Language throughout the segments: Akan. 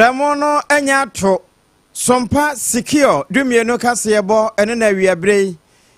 Pramono enyato sompa secure dumienu kaseyebo ene na wiabre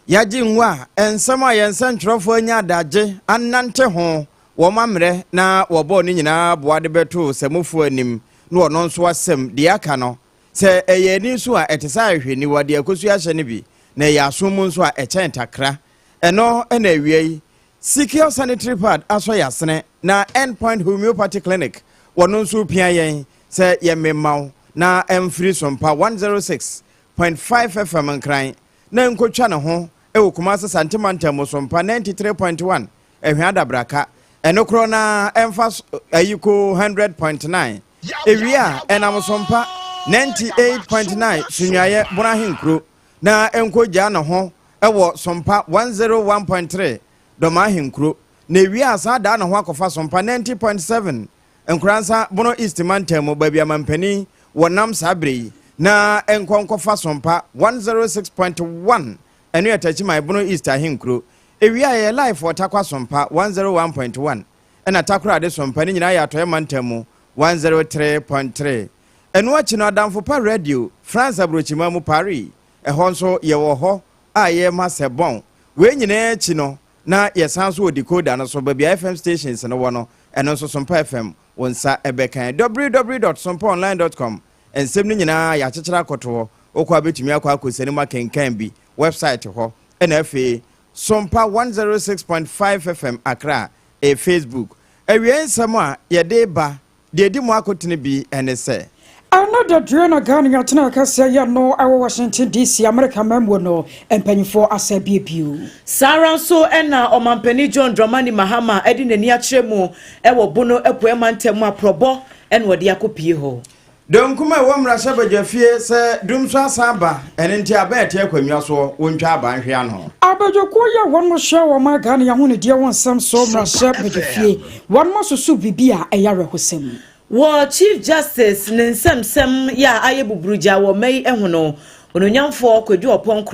yaji nwa ensama yensentrofo anya daje annante ho wo mamre na wo bo ni nyina boade beto semufu anim na ono nso asem de aka no se eye ni so a etesa ahweni wade akosu ahye ne bi na ya asomu nso a echen takra eno ena wiei secure sanitary pad aso yasene na endpoint homeopathy clinic wono nso pia yen se yememaw na emfiri sompa 106.5 FM nkran na nkotwa ne ho ewokuma santimanta mo sompa 93.1 ehwa dabraka enokro na emfa ayiko 100.9 ewia enam sompa 98.9 sunyaye bonahinkro na enkoja ne ho ewo sompa 101.3 domahinkro na ewia asada ne ho akofa sompa 90.7 enkransa bono east mantemo babia mampani wonam sabre na enkonkofa sompa 106.1 enu yatachi mai bono east ahinkro ewia ye life watakwa sompa 101.1 ena takura de sompa ni nyina ya toye mantemo 103.3 enu achi no adamfo pa radio France abrochima mu Paris ehonso ye wo ho aye masebon we nyina achi no na yesanso decoder no so babia FM stations no wono eno so sompa FM wonsa ebekan www.sompaonline.com ensem ni nyina ya chechera koto okwa betumi akwa akosani makenkan bi website ho ena fe sompa 106.5 FM Accra Facebook ewie ensem a ye de ba de di mu akotene bi ene se another drone Ghana atena kase ya no awo Washington DC America member no empanyfo asabiabiu Saranso ena omampani John Dramani Mahama edi nani akyeremu ewo bono epoemantam aprobo ena wode akopie ho donkuma womra sabajafie se dumso asaba ene nti abete akwamwa so wontwa abanhwe ano abajoko ya wonmo hwe wo ma Ghana ya hunu de wonsam so mra sabajafie wonmo susu bibia eyare hosem wo Chief Justice Nsem ya ayebubruja wo mai ehono ononyamfo kwadwu opon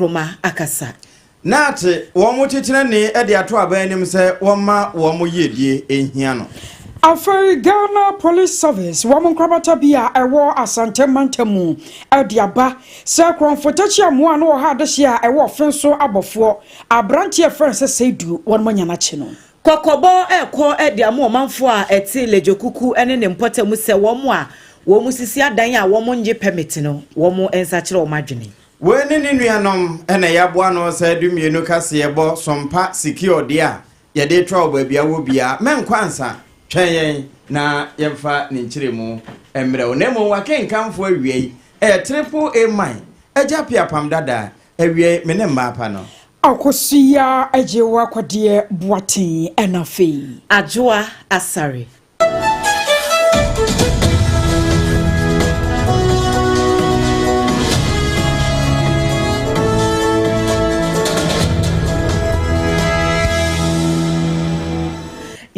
akasa nate wo mutitire ne ede ato abanim se womma wo mo yedie ehia no Afari Ghana Police Service woman krabata bia ewo asante mantamu adiaba se kronfotachi amoa no ha adehia ewo fenso abofo abrantie friends seidu wonmo nyanache no kokobo ekọ edi amo manfo a eti lejokuku ene ne mpotemu se womo a womu sisi adan a womo nje permit no womo ensa kire omadwene we ni nuanom ene yaboa no se dumienu kase yebo sompa secure dia ye de twa obabia wo bia menkwansa twen na yemfa ne nkiremu emre onemo wakenkanfo awie triple A mine ejapia pam dada awie mene mapa no akosia ajewa kwade boatin enafe ajoa asare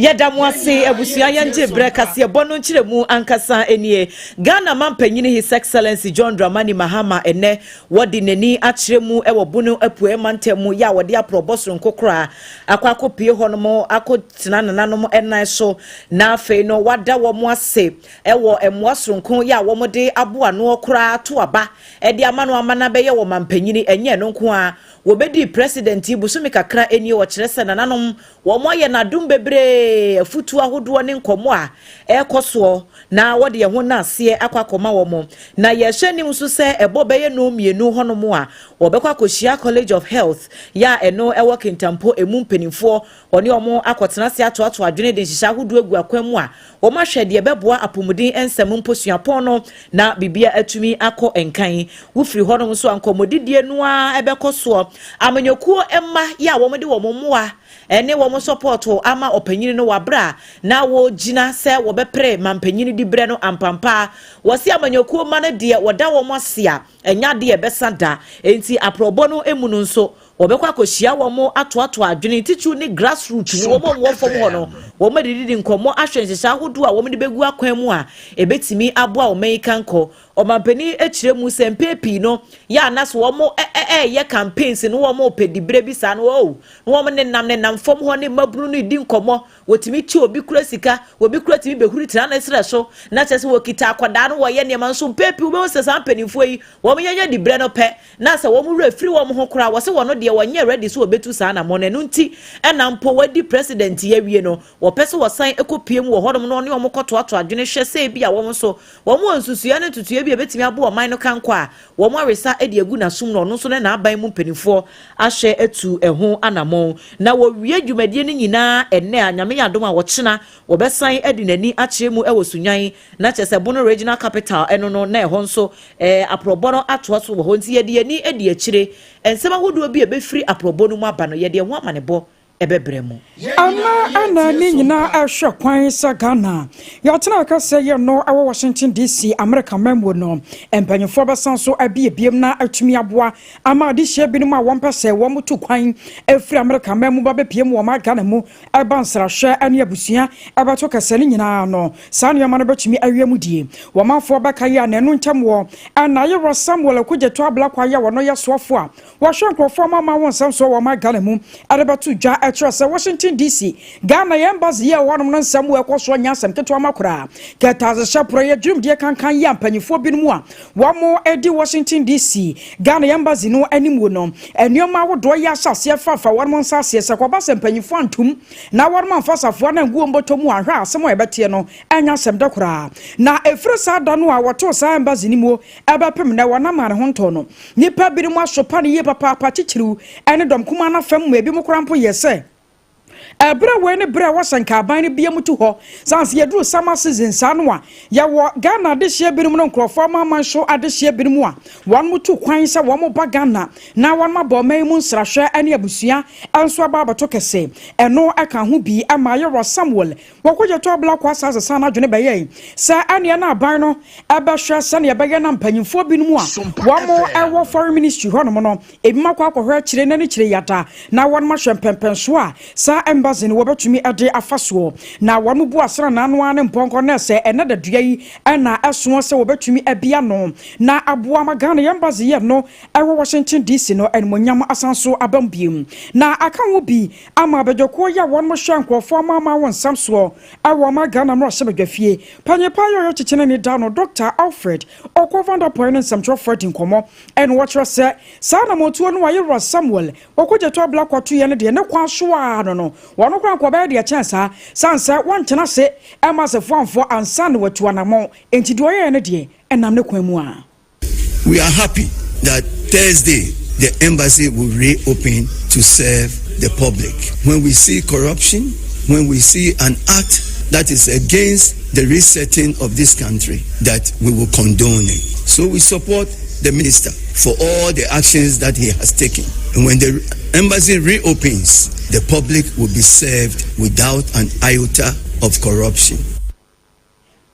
Yadamwase abusua yanje brekase bono nkiremu ankasa enie Ghana mampanyini His Excellency John Dramani Mahama ene wodi nani akyeremu ewo bono apue mantemu ya wodi aprobosro nkokora akwakopie honomo akotena nananom enan so na afei no wada wo mo ase ewo emwasro nko ya wo mode aboa no okora to aba ede amano amana beye wo mampanyini enye no nko a wobedi president ibusumi kakra eni wo kyerese nananom wo mo ye nadum bebre futu ahodo ne nkomo a ekoso na wode ye ho na ase akwakoma wo mo na ye hwani nso se ebobeye no mienu honomo a wobekwa koshia College of Health ya eno ewo kintampo emu mpenimfo oni omo akotena se atoato adwene de hihya ahodo egu akwamu a wo ma hwede ye beboa apomudin ensem mposuapon no na bibia atumi akọ enkan wofiri honom so ankomodidie no a ebekoso amanyokuo emma ya wo mode wo momoa ene wo support ama opanyini no wabra na wo gina se wo bepre mampanyini di bre no ampampa wo se amanyokuo ma na de wo da wo mosia enya de ebesada enti aprobo no emu no nso wo bekwa akohia wo mo atoato adwene tichu ni grassroots wo mo wo fom ho no wo ma didi nkomo ahwenhyehya hodo a wo me de begu akwan mu a ebetimi aboa wo meikanko o mampani echire mu sempepi no ya naso wo mo ye campaigns no wo mo pedi brebi sa no o wo mo ne nam fom ho ne mabru no di nkomo wotimi chi obi kura sika obi kura timi behuri tira na sere so na chese wo kita akwada no wo ye ne man so pepi wo be se san panimfo yi wo mo ye di bre no pe na se wo mo re free wo mo ho kura wo se wo no de wo nye ready so obetu sa na mo ne no nti na mpo wadi president ye wie no wo pese wo san ekopiem wo hodom no ne wo mo koto ato adwene hwe se bia wo mo so wo mo nsusua ne tutuye bia betimi abo wo man no kanko a wo mo aresa edi egu na sum no so ne na aban mu panimfo ahye etu eho anamon na wo wie dwumadie ne nyina enne anyame yadom a wo chena wo besan edi nani akyere mu ewo sunyan na chese bono regional capital eno no na eho nso aproboro ato so wo ho nti ye de ani edi akyire ensema hodo bi ebefiri aprobono mu aba no ye de ho amanebo ebebremu ana ni nyina ahwe kwan sagana ya tena ka se ye no awo Washington DC America memwo no empanyefo besan so abiebiem na atumi aboa ama de hye binom a wompese wo mutu kwan afiri America memwo ba bepiem wo ma Ghana mu abansra hwe ane abusua abato kase ni nyina no sanu yama no betumi awiemu die wo manfo beka ya na enu ntem wo ana ye ro Samuel akujeto abla kwa ya wo no ye soafo a wo hwe nkrofo ma won sam so wo ma Ghana mu adebetu dwa Trust Washington DC Ghana embassy here one non some we kwaso nya sam keto amakura ketaze shapro ye dwum de kankan ya mpanyifo binumu a wo mo edi Washington DC Ghana embassy no animu no enioma wodo ya asase fafa one mon sase se kwaba se mpanyifo antum na one man fasafo na nguo mbotomu ahwa asem o ebete no anya sam dekura na efre sa da no a woto sa embassy ni mu ebepem na wona mare ho nto no nipa binumu asopa ne ye papa pachichiru ene dom kuma na fam mu ebi mu krampo yese Ebra we ne bra wasanka aban ne bia mutu ho sanse yeduru summer season sanwa ya wo Ghana de hye birum no nkrofo man sho ade hye birum a won mutu kwan se wo mo ba Ghana na won ma bo man mu nsrahwe ane abusua anso aba abato kese eno aka ho bi ama ye ro Samuel wo koje to bla kwa sase sana adwene beye se ane na aban no eba hwe se ne beye na mpanyimfo binom a wo mo ewo foreign ministry ho no mo no ebi makwa akohwe kire na ni kire yata na won ma hwe pempenso a sa embassy no wobetumi ade afaso na wonu bu asra na anu ane mponko na se ene da dua yi na eso se wobetumi abia no na aboa magana embassy ye no ewo Washington DC no enmonyam asanso abambiem na aka wo bi ama bedoko ya won mo hwankofo ama won samso ewo magana mo hye bedwafie panyepa yo chichene ni da no Dr. Alfred Okovanda point nsam Fred nkomo en watcher se sa na motuo no waye Samuel okojeto black kwatu ye ne de ne kwa so a no wono kwa kwa ba de chance sansa wonchena se emasefo anfo ansan watu anamo enti do ye ne de enam ne kwan mu a. We are happy that Thursday the embassy will reopen to serve the public. When we see corruption, when we see an act that is against the resetting of this country, that we will condone it. So we support the minister for all the actions that he has taken. And when the embassy reopens, the public will be served without an iota of corruption.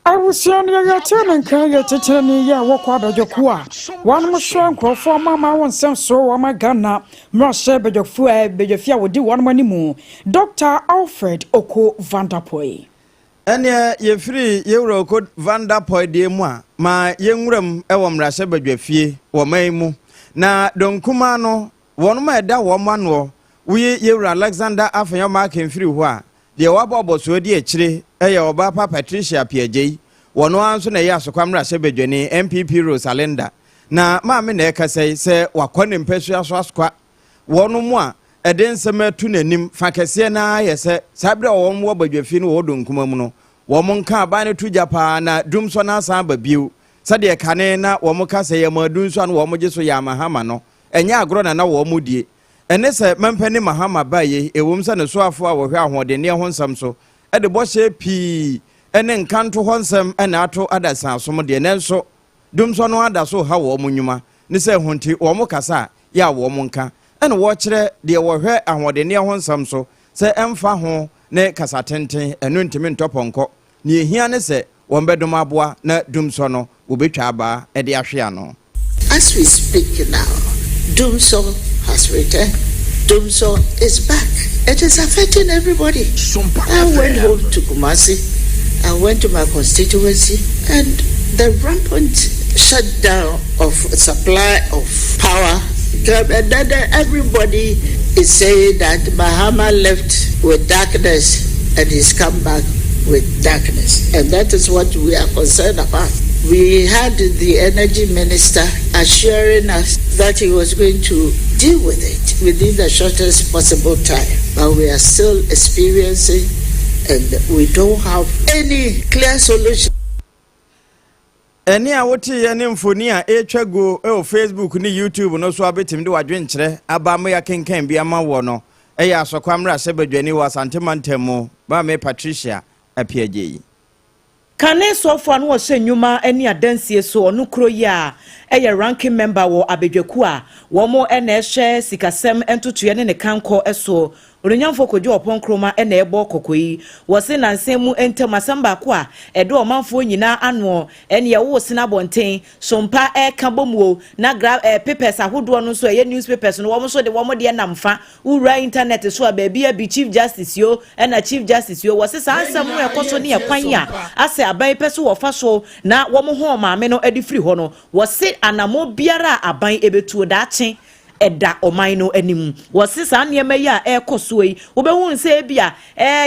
I was young, you're turning Kaya to tell me, yeah, walk out of your qua. One more shrunk for Mamma wants some so on my gunna, Russia, but your food, but your fear would do one money more. Dr. Alfred Oko Vanderpoy. Anya ye free Euro code Vanderpoy de moi, my young room, Ewam Rasha, but your fee, or Maymu. Na Don Kumano, one my da woman war. We Euro Alexander after your marking free wa. The Wabos were dear Chile, Oba Patricia PJ, one answer na yaso kwamra sebedwene MPP Rosalenda. Na maame na eka say wakwane mpesua so askwa. Wono mu a eden sema tu nanim fakese na yese sabre won wo badwafi no wodo nkuma mu no. Wo mo nka aba ne tu japa na dumso na san ba biu. Sade kane na wo mo kase ye madunso na wo mo giso ya mahama no. Enya agro na wo mo die. Ene se mempani mahama baye ewom se ne so afo a wo hwe ahode ne ho nsam so. Ede bo hye pi ene nkanto honsem ene ato adasa asom de ne nso dumso no adaso ha wo mo nyuma ne se honti wo mo kasa ya wo mo nka ene wo kire de wo hwe ahode ne honsam so se emfa ho ne kasa tenten eno ntimi ntoponko ne ehia ne se wo mbedom aboa na dumso no wo betwa aba ede ahwe ano. As we speak now, Dumso has returned. Dumso is back. It is affecting everybody. I went home to Kumasi. I went to my constituency, and the rampant shutdown of supply of power And then everybody is saying that Mahama left with darkness and he's come back with darkness. And that is what we are concerned about. We had the energy minister assuring us that he was going to deal with it within the shortest possible time. But we are still experiencing and we don't have any clear solution. Eni a wote ye ne mfoni a etwago e o Facebook ni YouTube no so abetim de wadwenkyere abamo ya kenkan bia ma wo no e ya asokwamra se badwani wa santemantemu ba me Patricia apiaje yi Kane sofo anu wo hye nnwuma ani adansie so onu kro ya eye ranking member wo abedwaku a wo mo na ehye sikasem entotoye ne kanko eso Onyamfo kodwo opon ena ebo kokoyi wo se nansen mu entem asamba ko a edo omanfo nyina ano ene ye wo sina bonten sompa ka bomuo na papers ahodo no so ye newspapers no wo so de wo mo de namfa ura internet so a bia bi chief justice yo ena chief justice yo wo se sansam no ekoso ne yakwan ya ase aban peso wo fa so na wo mo ho maame no edi free ho no wo se anamo biara aban ebetuo daachen eda omaino anim wose sa niema ya ekoso yi obehu se bia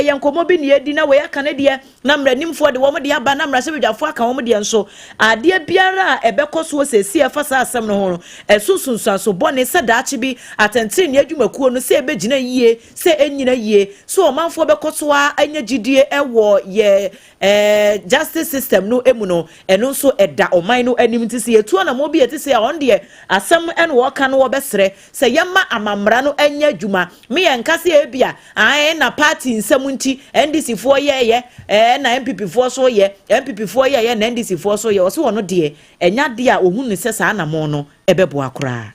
yenkomo bi ne edi na we aka ne de na mranimfo de wo mo de aba na mra se bedwafo aka wo mo de nso ade biara ebekoso se si efa sa asem no ho esusunsuaso bone se daache bi atentire ne adwumakuo no se ebegina yie se enyina yie so omanfo bekoso a anya gidie ewo ye justice system no emu no eno nso eda omaino anim tisi etu na mo bi etisi a on de asem eno wo ka no wo se yema amamra no anya dwuma me yankase ebia na party nsamunti NDC fo ye na MPP fo so ye MPP fo ye na NDC fo so ye o se wono de enya de a ohunu se sa na mo no ebebo akora.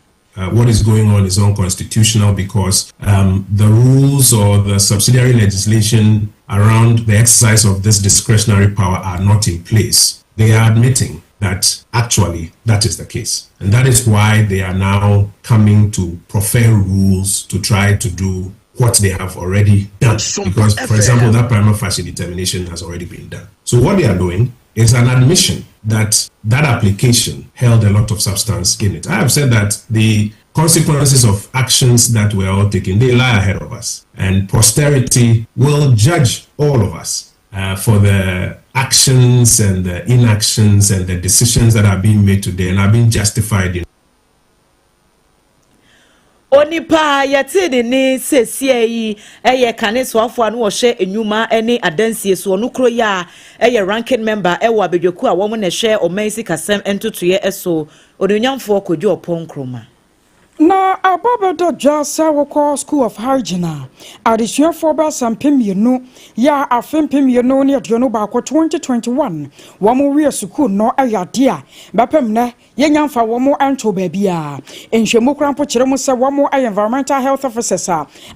What is going on is unconstitutional because the rules or the subsidiary legislation around the exercise of this discretionary power are not in place. They are admitting that actually that is the case. And that is why they are now coming to prefer rules to try to do what they have already done. Because, for example, that prima facie determination has already been done. So what they are doing is an admission that that application held a lot of substance in it. I have said that the consequences of actions that were all taken, they lie ahead of us. And posterity will judge all of us for the actions and the inactions and the decisions that are being made today and are being justified in. Onipa yatini ni sesie yi eye kane swafo anu wo hye enwuma ene adansie so no kro ya eye ranking member ewo abedwaku a wo mo na hye omansi kasem entotoye eso onyamfo kodwo opon kroma na ababedo jasa woko School of Hygiene adisuafo ba sampemienu ya afempemienu ne aduonu ba ko 2021 womo wie school no ayade a bapem ne yenyamfa womo anto baabia enhwemu krampo kire mu se womo environmental health officers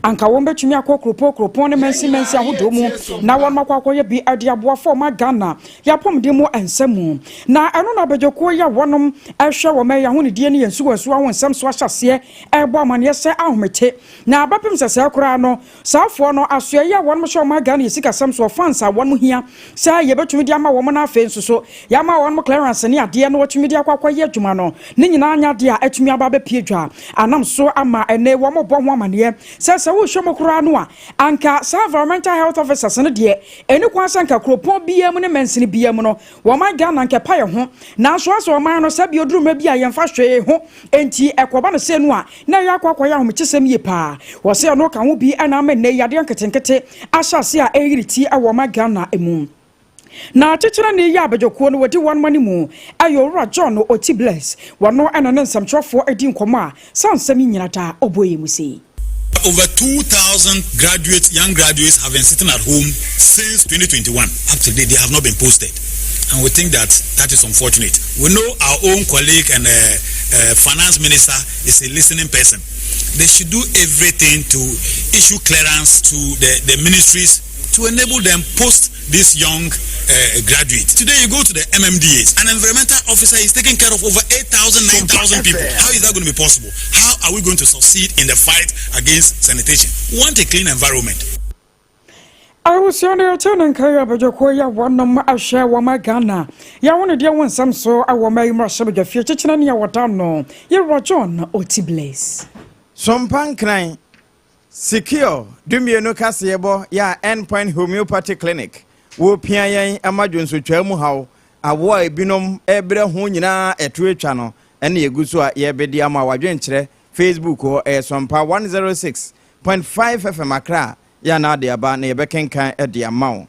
anka wo betumi akokropo ne mensi ahodo mu na womo akwakoye bi adiaboafo ma Ghana yapom de mu ensamu na eno na bejoko ya wonom ehwe wo me ya honedie ne yensuwasu awon nsam so ahyase ebo amane se ahomete na abapem sese akura no Sarfo no asoye ya won mo hwe ma Ghana yesika sam so fansa won mo hia sa ye betumi de ama wo mo na afa nsuso ya ma won mo clearance ne ade no watumi de akwakoye adwuma no ne nyina anya de a atumi aba be piedwa anam so ama ene wo mo bo ho amane sese wo hwe mo kura no a anka environmental health officers ne de eni kwansa nka kropon bia mu ne mensini bia mu no wo ma Ghana nka paye ho na so aso wo ma no sabi oduruma bia ye mfa hwe ho enti ekoba no se no a na ya kwakwaya homekyesem ye pa wo se no ka ho bi ana ma ne yade nketenkete ahyase a eyiriti awo ma Ghana emu na chichira ne ya abejoko no wodi one money mu ayo ra John Oti Bless wono ana ne nsamtrofo edi nkomo a sansam nyina ta oboye mu sei. Over 2,000 graduates, young graduates have been sitting at home since 2021. Up to date, they have not been posted. And we think that is unfortunate. We know our own colleague and finance minister is a listening person. They should do everything to issue clearance to the ministries to enable them post these young graduates. Today you go to the MMDAs, an environmental officer is taking care of over 8,000, 9,000 people. How is that going to be possible? How are we going to succeed in the fight against sanitation? We want a clean environment. I was on the turn and carry up a jokoya one of my share one my Ghana. Ya one of the one some so I will make my subject of future China what I know. You were John Oti Blaze. Sompan Krain secure Dumiano Casiebo ya endpoint homeopathy clinic. Wo pian amajun so twamu haw awo ebinom ebre ho nyina eto channel ene yeguso a ye bedi ama wadwen kire Facebook o SOMPA 106.5 FM Accra ya na de aba na yebekenkan e de amawo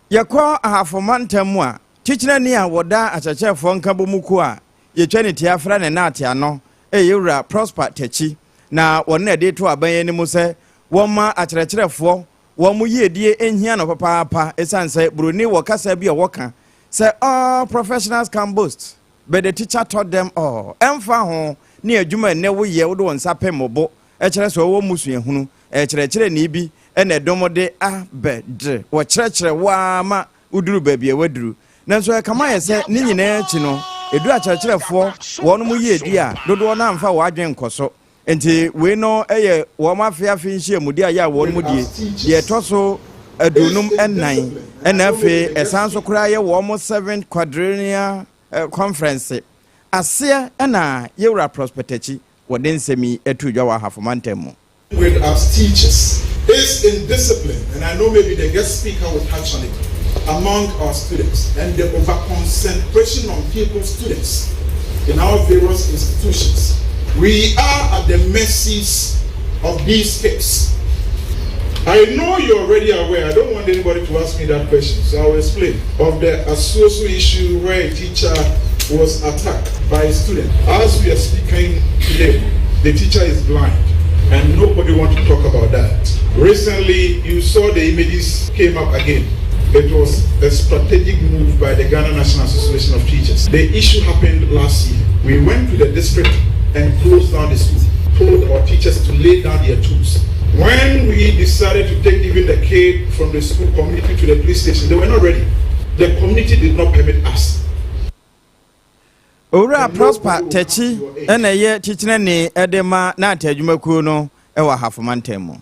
yekọ ahafomantam a tikyina ni a woda achachefo nkabomuku a yetwani tiafra ne na ate ano yewura Prosper Techi na wona de to aban ni mu se woma akyerɛkyerɛfo wɔn yiedie ehia no papaapa esanse broni wɔ kasa bi a wɔka say all professionals can boast but the teacher taught them all emfa ho ne adwuma ne wo ye wo do nsa pembo ɛkyerɛ so wɔ musuehunu ɛkyerɛkyerɛ ni bi ɛna domode abed wɔ kyerɛkyerɛ wa ma uduru baabi waduru nanso ɛkama yɛ sɛ ne nyinaa akyi no edu akyerɛkyerɛfo wɔn mu yiedie a dodo na amfa wɔ adwen nkɔso enti we no eye wo mafia fi nhie mudi aya wo mu die ye toso adunum ennan ena afi esan so kura ye wo mo 7 quadrennial conference ase ena yewra prospectachi wo den semi etudwa wa hafomantem with us teachers is indiscipline, and I know maybe the guest speaker will touch on it, among our students, and the over concentration on people students in our various institutions. We are at the mercies of these kids. I know you're already aware. I don't want anybody to ask me that question, so I'll explain. Of the association issue where a teacher was attacked by a student. As we are speaking today, the teacher is blind, and nobody wants to talk about that. Recently, you saw the images came up again. It was a strategic move by the Ghana National Association of Teachers. The issue happened last year. We went to the district and closed down the school, told our teachers to lay down their tools. When we decided to take even the kid from the school community to the police station, they were not ready. The community did not permit us. Ora Prosper Techi ena ye tichine ni edema na atadwumakuo no ewa hafomantem.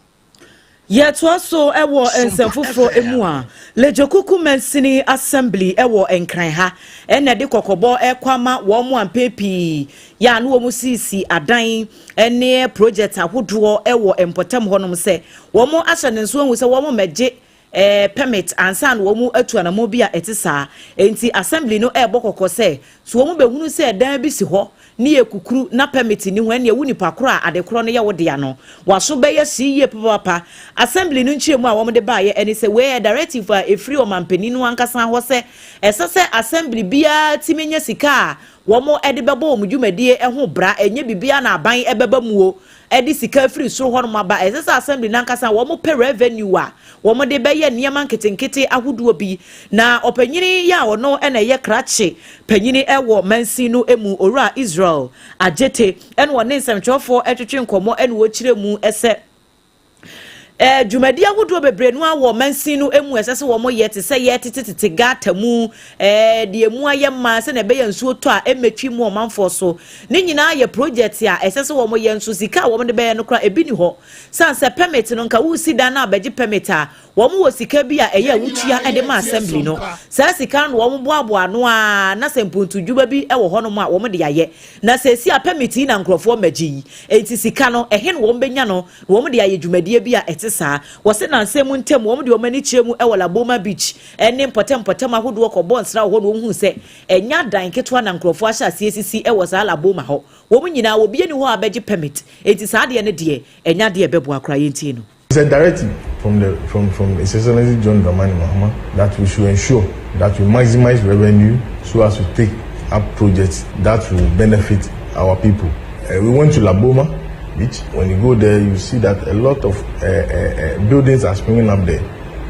Yet also ewo ensemfofro emu a lejokuku mensini assembly ewo enkran ha ene de kokobo ekwama wo mu ampepi ya no wo sisi adan ene project ahodo ewo empotem honom se wo mu ahye ne nso hu se wo mu megye permit ansan wo mu atu anamo bia etisa enti assembly no ebokoko se so wo mu behunu se dan bi si ho ni ekukuru na permit ni ho ene wuni pakoro a adekoro no ye wo de ano waso be ye siye papa assembly no nchiemu a wo de ba ye ene se we directive a efri o mampani no ankasa ho se esese assembly bia timenya sika wo mo ede bebo o mudwumadie ho bra enye bibia na aban ebeba muo edi sika free so ho no maba esese assembly nankasa wo mo pay revenue a wo mo de be ye niam nketenkete ahoduo bi na opanyini ya wo no ene ye krache panyini ewo mansi no emu ora Israel ajete ene wo ne nsemtwofo etwetwe nkomo ene wo kire mu ese Jumadia would be brainwa wo mansi no emu esese wo mo yete se yete tete gata mu de emu aye ma se na be yansu to a emetwi mu omanfo so ne nyina ye project a esese wo mo yansu sika wo mo de be no kra ebi ni ho sanse permit no nka wo sida na abeji permit a wo mo wo sika bi a eye wutua e de ma assembly no sa sika no wo mo boaboa no a na sempuntu djuba bi e wo ho no ma wo mo de yaye na se si a permit na nkrofo magi enti sika no ehe no wo benya no wo mo de yaye djumadie bi a sa wose na nsemu ntem wo de omani chiremu e wala Boma Beach ene potem ahodo ko bonsra ho no hu se enya dan ketwa na nkrofo ahya CCC e wo sa la Boma ho wo mu nyina wo bie ni ho abeji permit eti sa de ne de enya de bebo akra yenti no. It's a directive from His Excellency John Dramani Mahama that we should ensure that we maximize revenue so as to take up projects that will benefit our people. We went to La Boma Beach. When you go there, you see that a lot of buildings are springing up there.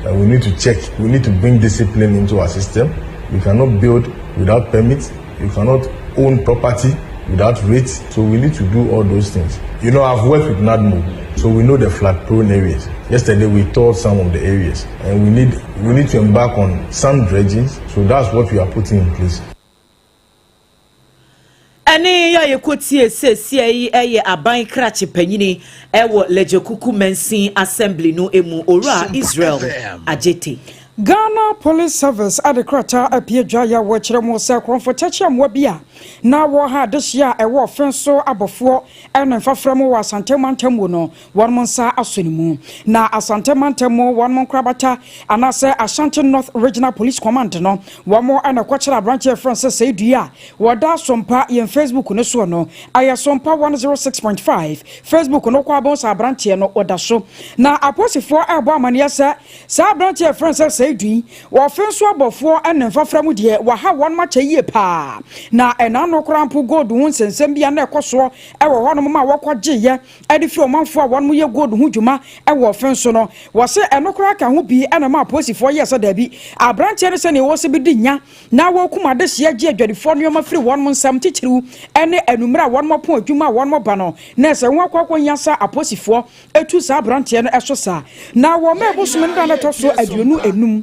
And we need to check. We need to bring discipline into our system. You cannot build without permits. You cannot own property without rates. So we need to do all those things. You know, I've worked with NADMO, so we know the flood-prone areas. Yesterday, we toured some of the areas, and we need to embark on some dredging. So that's what we are putting in place. Ene ya yekotie sesie yi eye aban krache panyini ewo Lejekuku Mensin Assembly no emu ora Israel ajete. Ghana Police Service adekrata apiedwa ya wochere mo se konfotachi amwabia na wo ha dehia ewo fenso abofo ene faframo wa asantemantam no wonmonsa asonimu na asantemantam wonmon krabata anase Ashanti North Regional Police Command no womo ana kwachira branch Francis Seydua woda sompa yen Facebook no so no aya sompa 106.5 Facebook no kwa bonsa branch no oda so na aposifo ebo amane sa branch Francis Seydui wo fenso abofo ene faframo de wa ha won ma chaye pa na ena no krampo gold hu nsensem bia na ekoso ewo hono ma wokwaje ye edifi omanfo a won mo ye gold hu dwuma ewo fenso no wo se eno kra ka ho bi ena ma posifo ye so da bi abranche ne se ne wo se bi dinya na wo kuma de hye age adwadifo no ma firi won mo nsam tichiru ene enumra won mo pon adwuma won mo ba no na se ho akwakwo nyasa aposifo etu sa abranche no eso sa na wo ma ebusum nda na to so aduonu enum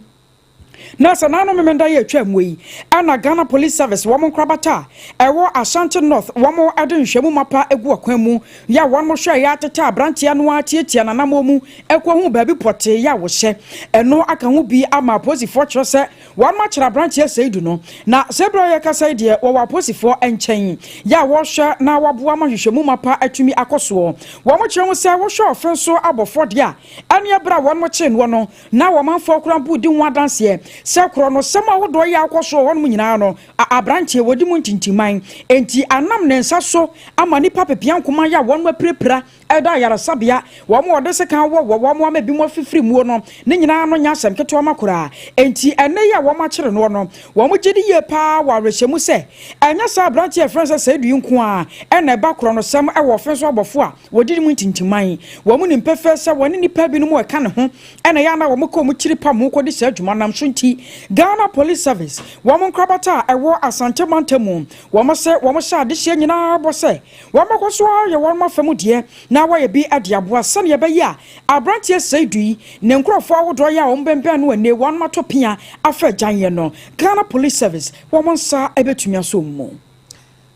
na sanano memenda ye twamwe ana Ghana Police Service womo krabata ewo Ashanti North womo adenhwemu mapa egu akwan mu ya womo hwe ya teta branch ya no atietia na namomu ekwa hu baabi pote ya wo hye eno aka hu bi ama posifo kyerese womo kyera branch ya Seidu no na sebro ye kasa de wo posifo enchen ya wo hwe na waboa ma hwehwemu mapa atumi akoso womo kyerem se wo hwe ofenso abofo de a ane bra womo kye no no na wo manfo krampo di hu adanse sekro no sama wodo ya akoso wonum nyina no abranche wodi mu ntintiman enti anam ne nsa so ama nipa pepian koma ya wonum aprepra eda yara sabia wo mo wode se kan wo mo amabi mo fifiri mu no ne nyina no nya asem keto makora enti ene ya wo ma kire no no wo mo gidi ye pa wa rehemu se enya sa abranche friends say du nko a ena ba kro no sam e wo fenso abofo a wodi mu ntintiman wo mo nimpefe se woni nipa bi no mo eka ne ho ena ya na wo mo ko mo kiri pa mo ko di se adwuma nam so nti Ghana Police Service womo krabata ewo Asante Mantamu womo se womo sha de hye nyina bose womo koso ye womo famu de na wo ye bi adiaboa sane ye be ya abrantie Seydui ne nkrofo awodo ya ombembe no ane won matopia afa ganye no Ghana Police Service womo sa ebetumi aso mu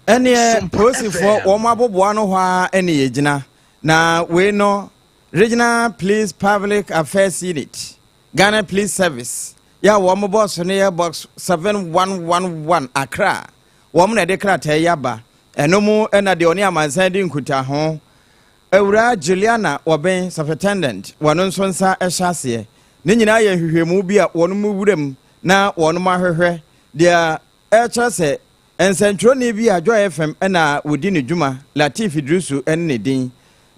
ene posifo womo aboboa no hwa ene yegina na we no Regional Police Public Affairs Unit Ghana Police Service ya womo boss ne box 7111 Accra womo na de krata yaba enomu ena de oni amansan di nkuta ho Ewura Juliana Oben Superintendent wono nsonsa ehase ne nyina ya hwehwemu bi a wono mu wuram na wono ma hwehwe de echase ensentro ne bi a Joy FM ena wodi ne dwuma Latif Idrisu enne din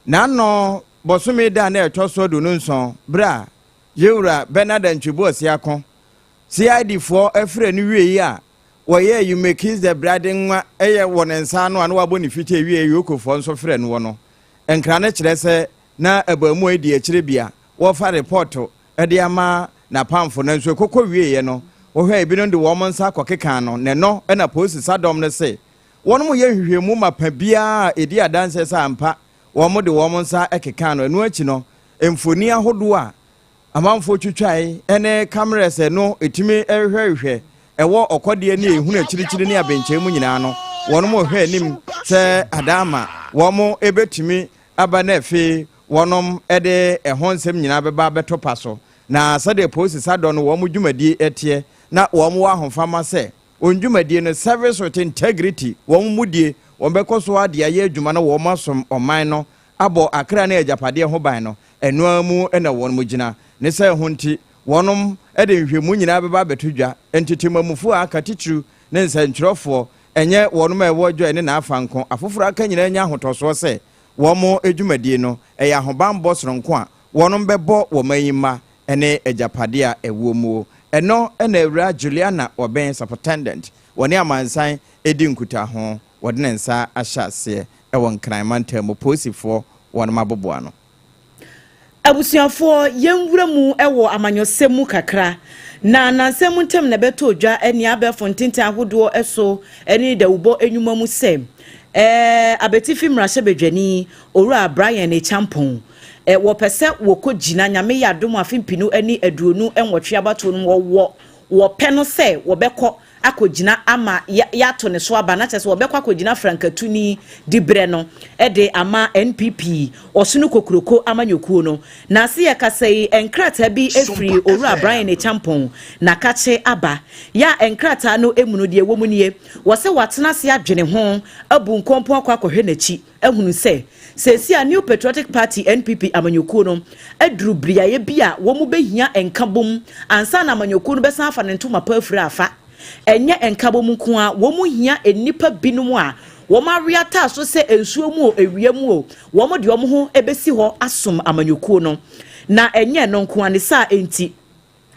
na no bosome da na etoso do no nson bra Yewura Bernard Nchubo siakon CID for efre ni wie a woye you make kiss the bride nwa eye wonensa no anu aboni fite wie yokofo nso frɛ no no enkra ne kyerɛ sɛ na abamu edi akyire bia wo fa report ede ama na pamfo na nso kokɔ wie ye no wo hwɛ ebi no de wo monsa akɔkeka no ne no na police sadom ne sɛ wɔn mo ye hwehwemu mapa bia edi adanse sɛ ampa wo mo de wo monsa ekeka no enu achi no emfoni ahodo a amanfo twitwai ene cameras no etimi ehwehwe ewo okode ne ehunu akyirikyiri ne abenche mu nyina no wono mo hwe anim se adama wo mo ebetimi aba na efe wonom ede ehonsem nyina beba betopa so na sade police sadon wo mo dwumadi etie na wo mo ahofama se ondwumadi no service with integrity wo mo mudie wo bekoso ade aye adwuma na wo mo asom oman no abo akra na ajapade ho ban no enu amu ena won mo gina ne se ho nti wonom ede nhwemu nyina beba betodwa entitimamufu aka titru ne nsantwerofo enye wonom ewo dwo ene na afanko afoforo aka nyina anya hotoso se womo edwumadie no eya ahobambo soronko a wonom bebo wo mayima ene ajapade a ewo mu eno ena Ewura Juliana Oben Superintendent woni amansan edi nkuta ho wode ne nsa ahyase ewo nkran mantam posifo wonom aboboa no abusuafo yenwura mu ewo amanyosemu kakra na nansemu ntem na beto odwa eni abefo ntintin ahodo eso eni dawubo enwuma mu sem abetifi mrahye bedwani owura Brian Echampon wo pese wo kogina nyame yadom afimpinu eni aduonu enwotwe abato no wo peno se wo beko akogina ama ya to ne so aba na kyese obekwa akogina frankatuni dibre no de ama NPP osunu kokroko amanyokuo no na se ye kasai enkrata bi efri owura Brian Champon na kache aba ya enkrata no emunu de ewomu nie wo se watena se adwene ho abu nkompo akwa n'achi ehunu se sesi a New Patriotic Party NPP amanyokuo no aduru briaye bia wo mu behia enkabom ansa na amanyokuo no besan afa ne ntoma pa afura afa enye enkabom nko a wo mu hia enipa binum a wo ma riata so se ensuo mu o ewia mu o wo mo de wo ho ebesi ho asom amanyokuo no na enye no nko ane sa enti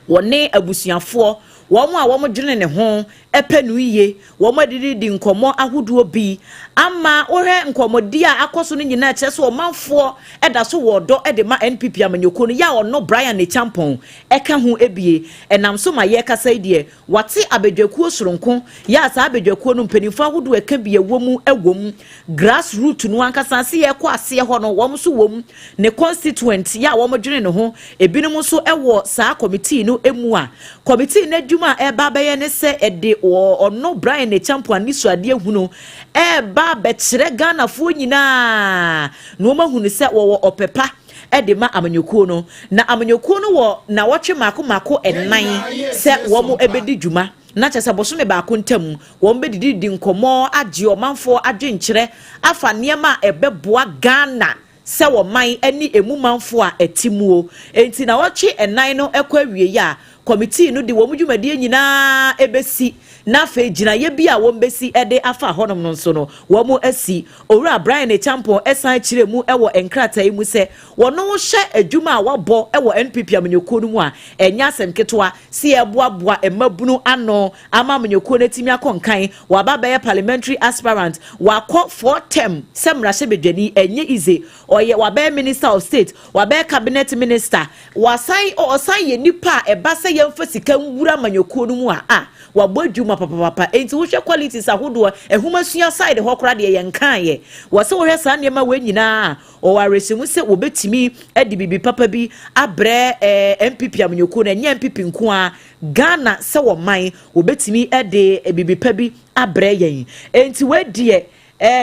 wone abusuafo wo mo a wo mo dwene ne ho epenu yiye wo mo didi nkomo ahoduo bi ama ohwe nkomodi a akoso no nyina kyese wo manfo eda so wodo ede ma NPP amanyoko no ya ono Brian Champon eka ho ebie enam so ma ye kasa die wate abedwakuo soronko ya sa abedwakuo no mpanimfo ahoduo eka bie womu ewom grassroots no ankasa se ye kwa ase ho no wo so wom ne constituent ya wo mo dwene ne ho ebinum so ewo saa committee no emu a committee na dwuma eba beye ne se ede ono Brian Champon ani so ade ehunu eba bekyere Ghana fo nyina no mahunu se wo opepa ede ma amanyokuo no na amanyokuo no wo na wotwe mako enan se wo mo ebedi dwuma na kyese bosome ba ko ntam wo mbedidi di nkomo agye omanfo adwe nkyere afa niema ebeboa Ghana se wo man ani emu manfo a etimuo enti na wotwe enan no ekwa awie ya committee no di wo mudwumadie nyina ebesi na fe gina ye bia wo mbesi ede afa honom no nso no wo mu asi owura Brian Champon esan kire mu ewo enkrata mu se wono wo hye adwuma a wabo ewo NPP amanyoko no mu a enya asem ketwa se eboaboa emabunu ano ama amanyoko no timi akonkan wa baba ye parliamentary aspirant wa ko 4 term semra hye bedwani enye ize oye wa ba minister of state wa ba cabinet minister wa san osan ye nipa eba se ye mfa sika nwura amanyoko no mu a wa bodwuma papa enti wo hwe qualities ahodo ehuma sua side ho kora de ye nkan ye wo se wo hwe sa niema we nyina o waresimu se wo betimi edi bibi papa bi abre MPP amanyoko na nya MPP nko a Ghana se wo man wo betimi edi bibi pa bi abre yen enti we die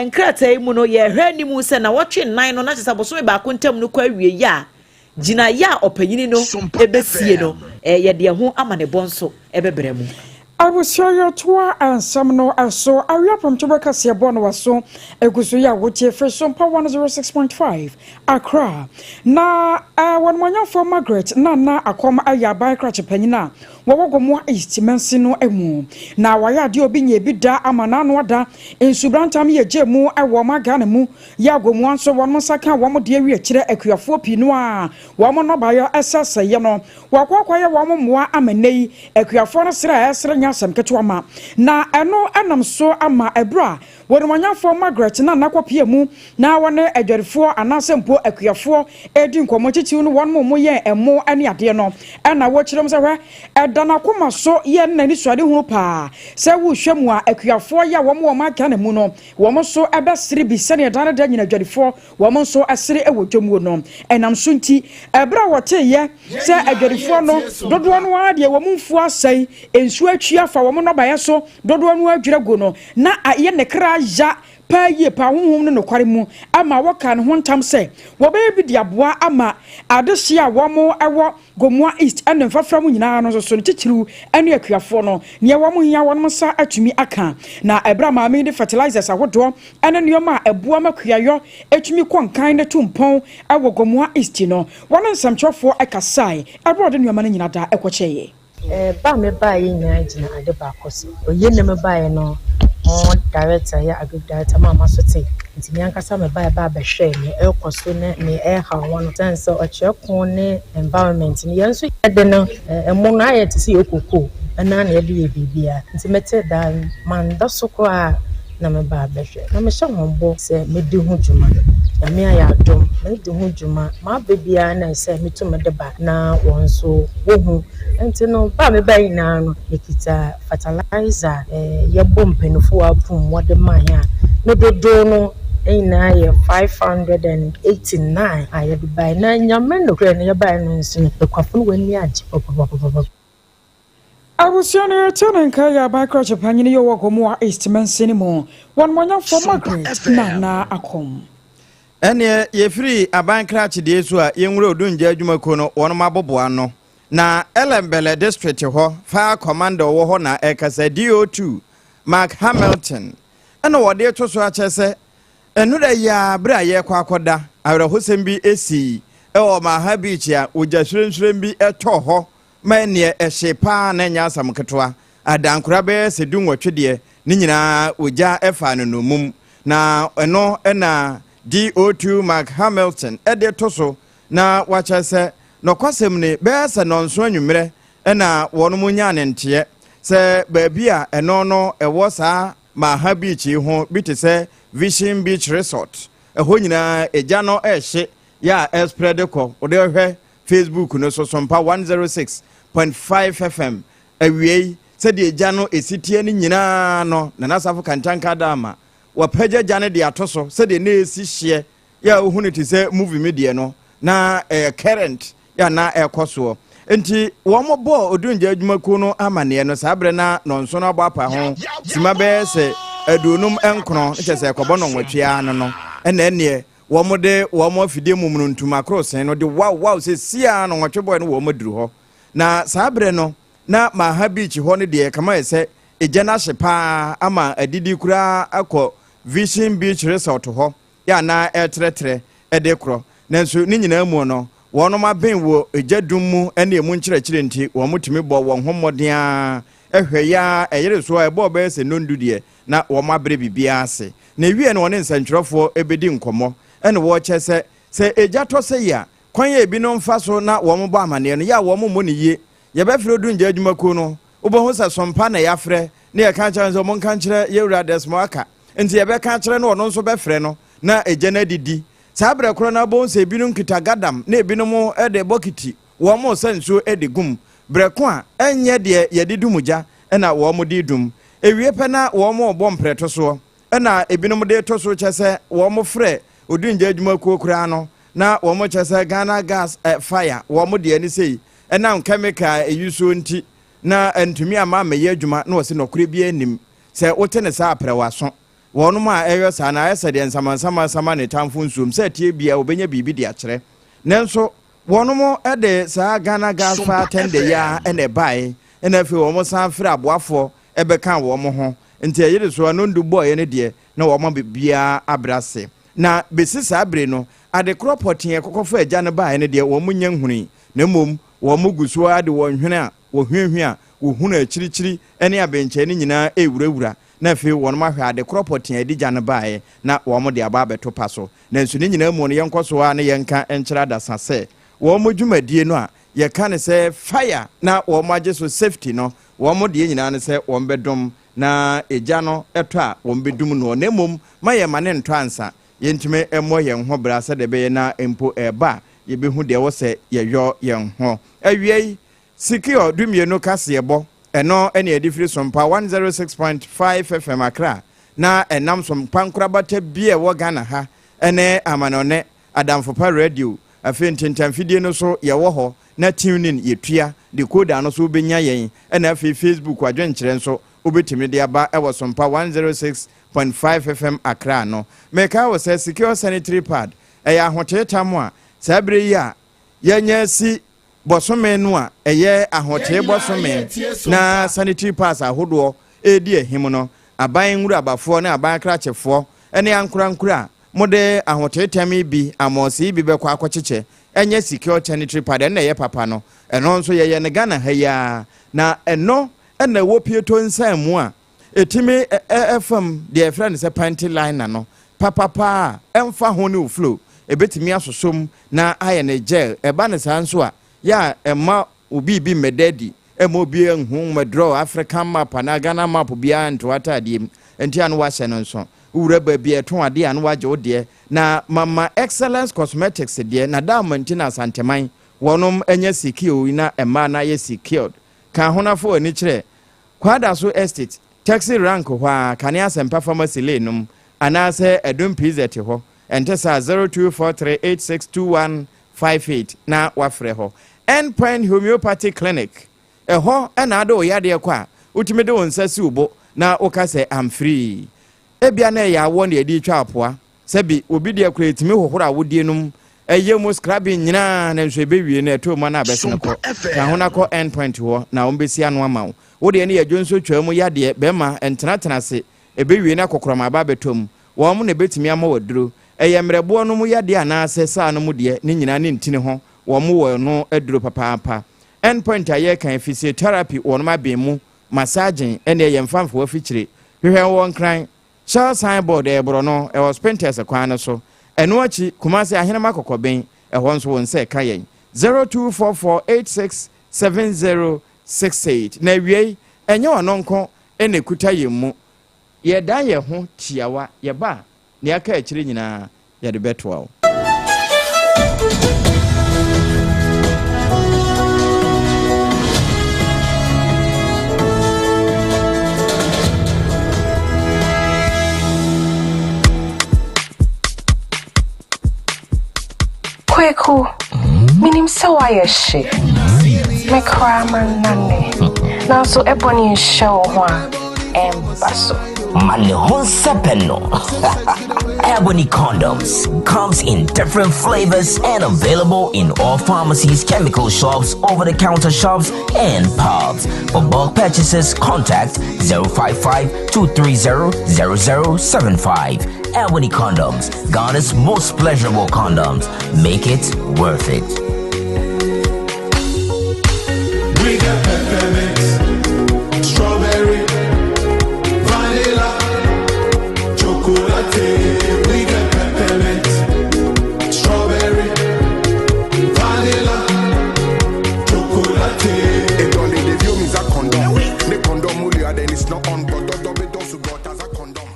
nkrata mu no ye hwe ni mu se na wotwe nan no na kyesa boso ba ko ntam no kwa wie ya gina ya opanyini no ebesie no ye de ho amane bonso ebebre mu I was here to and some no I saw a rap from Tobacco Bono was so a Gusuya would you for SOMPA 106.5 Accra. Na one man for Margaret, Nana, a comma a ya by Cratch Penina, what go more east, Mansino emu. Now I had you being a bit da amananwada in Subrantam ye jemu a wama ganemu, Yago one so one masaka, one more dear chile equa 4 pinoir, one more by your assessor, yano, walk quiet one more amene, equa for a Sam Ketwama. Na eno enam so ama ebra. When wanya for Margaret na nakwa mu na wane edwerefo anasempo akuafo edi nkomochichi no one mo ye emo ane ade no na wo kirem se hwe edana koma so ye nani suade hu pa se wo hwemu a akuafo ya wo mo maka na mu no wo mo so ebesere bi se ne edana da nyina edwerefo wo mo so esere ewotwemu no enam so nti ebra wote ye se edwerefo no dodo no ade wo mo mfu asai ensu atwa fa wo mo no baye so dodo no adwira go no na ye ne kra ja pa ye pa honhom no nokware mu ama woka ne ho ntam se wo be bi diaboa ama adehye a wo mo ewo gomua east ene mfafra mu nyina no so no chichiru ene akuafo no ne wo mo hia wo sa atumi aka na ebra ma me de fertilizers ahodo ene neoma eboa makuayo atumi konkan ne tumpon ewo gomua east no wono nsamtwofo ekasai ebra de neoma no nyina da ekocheye ba me ba ye nyina gina ade ba kosi oye ne me ba ye no director ya agri director mama sote nti nyankasa me ba be hwe me ekoso ne ha won sense o chekun ne environment ne yenso de no emo no ayete se okoko na na ye de bibia nti mete da man da soko a na me ba be hwe na me hye hombo se me de hu djuma na me aya dom me de hu djuma ma bebia na se me to me de ba na won so wo hu nti no ba me ba ina no ekita fertilizer ye bompenfo apum wode man ya no dodo no ina ye 589 aye de ba na nyame no kre ne ye ba no nso ekwafo no wani age Abusiano Tony Kaya by Crouch upon your walk more Eastman Cinema. One more for Margaret Nana Akom. Ene ye free aban krachi de so a yenwure odunje adwumako no wono maboboa no na Elembele district ho fire commander wo ho na ekasa DO2 Mark Hamilton ene wode to so achese enu da ya bra ye kwa akoda awre hosem bi esi e ma ha beach a ojahwirenhwiren bi eto ho ma ne ehyepa na nya asam ketwa adankura be sedu nwotwede ni nyina oja efa no nomum na eno ena DO2 Mark Hamilton ede toso na wachase no kwasem ne be se no nso anwumre na wono munya ne nte se baabi a eno no ewo saa ma ha beach ho bitese Vision Beach Resort eho nyina eja no ehye ya spread ko ode hwe Facebook no so SOMPA 106.5 FM awie se de eja no esitie ni nyina no na nasafo kantanka dama wapaja jane de atoso se de na esi hye ya ohunu ti se movie media no na current ya na ekoso enti wo mo bo odunje adwumaku no amane no sabre na no nso no abapa ho sima be se adunum enkro nche se ekobo no nwatwea no ene ene wo mo de wo mo afide mumunu ntuma cross no de wow se sia no nwatwebo no wo mo duru ho na sabre no na maha beach ho ne de kama ese ejana hyepa ama adidi kura akọ Vision Beach Resort ho ya na etretre edekro nanso ni nyina mu no wono maben wo ejadum mu ene emu nkyerɛkyerɛ nti wo mutumi bɔ wo hommɔden a ehwɛ ya eyere so ebo be se nondu de na wo mabre bibia ase na wie ne wone nsantwerɛfo ebedi nkɔmɔ ene wo kyɛ se ejato se ya kwan ye bi no mfa so na wo mbɔ amane no ya wo mo ne yie ye bɛfrɛ odunje adwumaku no wobɛhu sɛ SOMPA na yafrɛ ne ye ka kyerɛ so mo nka kyerɛ yewura desmo aka enti ye bɛka kyerɛ no ono nso bɛfrɛ no na ejana didi sabre kro na bon se binu nkita gadam na ebinu mo ede bokiti wo mo sanso ede gum breko a enye de ye didumuja na wo mo didum ewie pe na wo mo obom preto so na ebinu mo de to so kyese wo mo frɛ odunje adwumaku okura no na wo mo kyese Ghana gas fire wo mo de ani sei na chemical eyuso nti na antumi ama meye adwuma na wo se nokure bi anim se wote ne sa aprewaso wono ma eyo sa na ese de nsama ne tamfo nsuom se tie bia obenya bibi de akyere nanso wono mo ede sa Ghana gas fa tende ya ene bai ene fi wo mo san fra aboafo ebeka wo mo ho nti eyire so no ndu boy ne de na wo mo bibia abrase na besisa abre no ade kropotin ekokofo agya ne bai ne de wo mo nya nhuni na mom wo mo guso ade wo nhwene a wo hwehwe a wo hunu akyirikyiri ene abenche ne nyina ewurawura na fe won ma hwa de kropotin adigya ne bae na wo mo de aba beto paso na nsu ne nyina mu no yenkoso a ne yenka enkyira da sase wo mo dwumadie no a ye ka ne se fire na wo mo age so safety no wo mo de nyina ne se wo bedom na egya no eto a wo bedum no na mom ma ye mane nto ansa yentime emo ye ho bra se de be na empo eba ye behu de wo se ye yo ye ho awie sikio dumie no kasebo eno ene edifiri SOMPA 106.5 FM Accra na enam SOMPA nkrabata bia wo Ghana ha ene amanone adamfopa radio afi ntentamfidie no so ye wo ho na tune in yetua decoder no so benya yen ene afi Facebook adwenkyere nso obetimi de aba ewo SOMPA 106.5 FM Accra no meka wo se secure sanitary pad eya hotetam a sabre yi a yenya si bosome no a eye ahote bosome na sanitary pass ahodo edi ehim no aban nwuru abafo na aban krachefo ene ankura mode ahote temi bi amosi bi bekwa akwacheche enye secure sanitary pad na ye papa no eno nso ye ne Ghana ha ya na eno na wo pieto nsan mu a etimi FM de friend se panty line no papa emfa ho ne flow ebetimi asosom na aye ne gel eba ne sanso a ya emma obi bi medadi emo bi enhu medro African map na Ghana map bia nto atade enti anu wa no nso ura ba bi eto ade anu waje ode na mama excellence cosmetics de na diamond na santeman wonom enya secure na emma na ye secured ka honafo ani kire kwada so estate taxi rank hwa kania sempa pharmacy lenum anase edum pz ho entesa 0243862158 na wafre ho Endpoint Homeopathy Clinic ɛhɔ ɛna ade o yade kwa utime de wonsa si ubo na oka se am free ebia na ya wo na edi twa apoa sebi obi de akura etime hohoro a wodie num eye mo scrabbing nyina na nso ebewie na eto mo na abese ne ko ka ho na ko end point ho na wo besi anu ama wo wo de ne ya dwonso twa mu yade be ma entena se ebewie na kokroma aba betom wo mo na betimi ama waduro eye mrebo no mu yade ana se sa no mu de ne nyina ne ntini ho wo mo wo no aduro papa end point aye kan physiotherapy wo no ma be mu massaging ene ye mfamfo afikyire hwehwe won kran shall signboard ebro no e was painters kwan so eno achi kumase ahenema kokoben ehon so won se kayen 0244867068 na wiei enye ononko ene kuta yemu ye dan ye ho tiawa ye ba ne aka akire nyina ye de betwa Kweku, minim sawaya she. Me kraman nane. Now so ebony show one embasso. Malehon sepeno. Ebony condoms comes in different flavors and available in all pharmacies, chemical shops, over-the-counter shops, and pubs. For bulk purchases, contact 055-230-0075. Ebony condoms, Ghana's most pleasurable condoms. Make it worth it. We got peppermint, strawberry, vanilla, chocolate. We got peppermint, strawberry, vanilla, chocolate. It only the view is a condom. The condom only then it's not on, but don't got as a condom.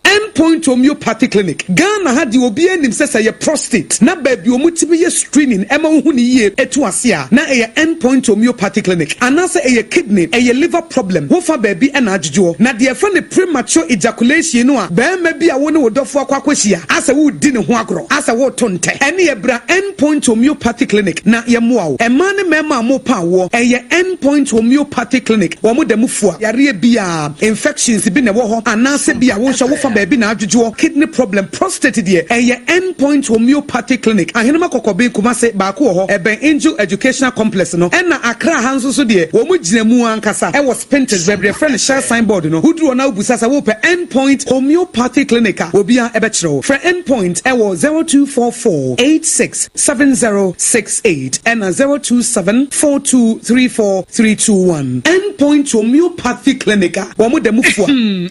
Endpoint Homeopathy Clinic. Ghana had the obi enim say say prostate. Na baby omutimi ye screening ema hu ni ye etu asia. Na e Endpoint Homeopathy Clinic. Anase e kidney, e liver problem. Wo fa baby e na adjujo. Na de fa ne premature ejaculation no a be ma bi a wo ne wodofo akwakwahia. Asa wo di ne ho agro. Asa wo tonte. Ene ye bra Endpoint Homeopathy Clinic. Na ye moa wo. E ma ne mema mo pa wo. E ye Endpoint Homeopathy Clinic. Wo mo dem fua. Yare bia infections bi ne wo ho. Anase bia wo hwa wo fa baby na adjujo. Kidney problem, prostate dear, and your Endpoint Homeopathy Clinic. Ahenema kokobe kumase baako ho eben Angel Educational Complex no. And na Accra hanso so dear. Wo mu gina mu ankasa. E was painted baby friend share signboard no. Who do na ubusasa wo pe Endpoint Homeopathy Clinic. Obia ebechro. For Endpoint e wo 0244867068 and 0274234321. Endpoint Homeopathy Clinic. Wo mu dem fua.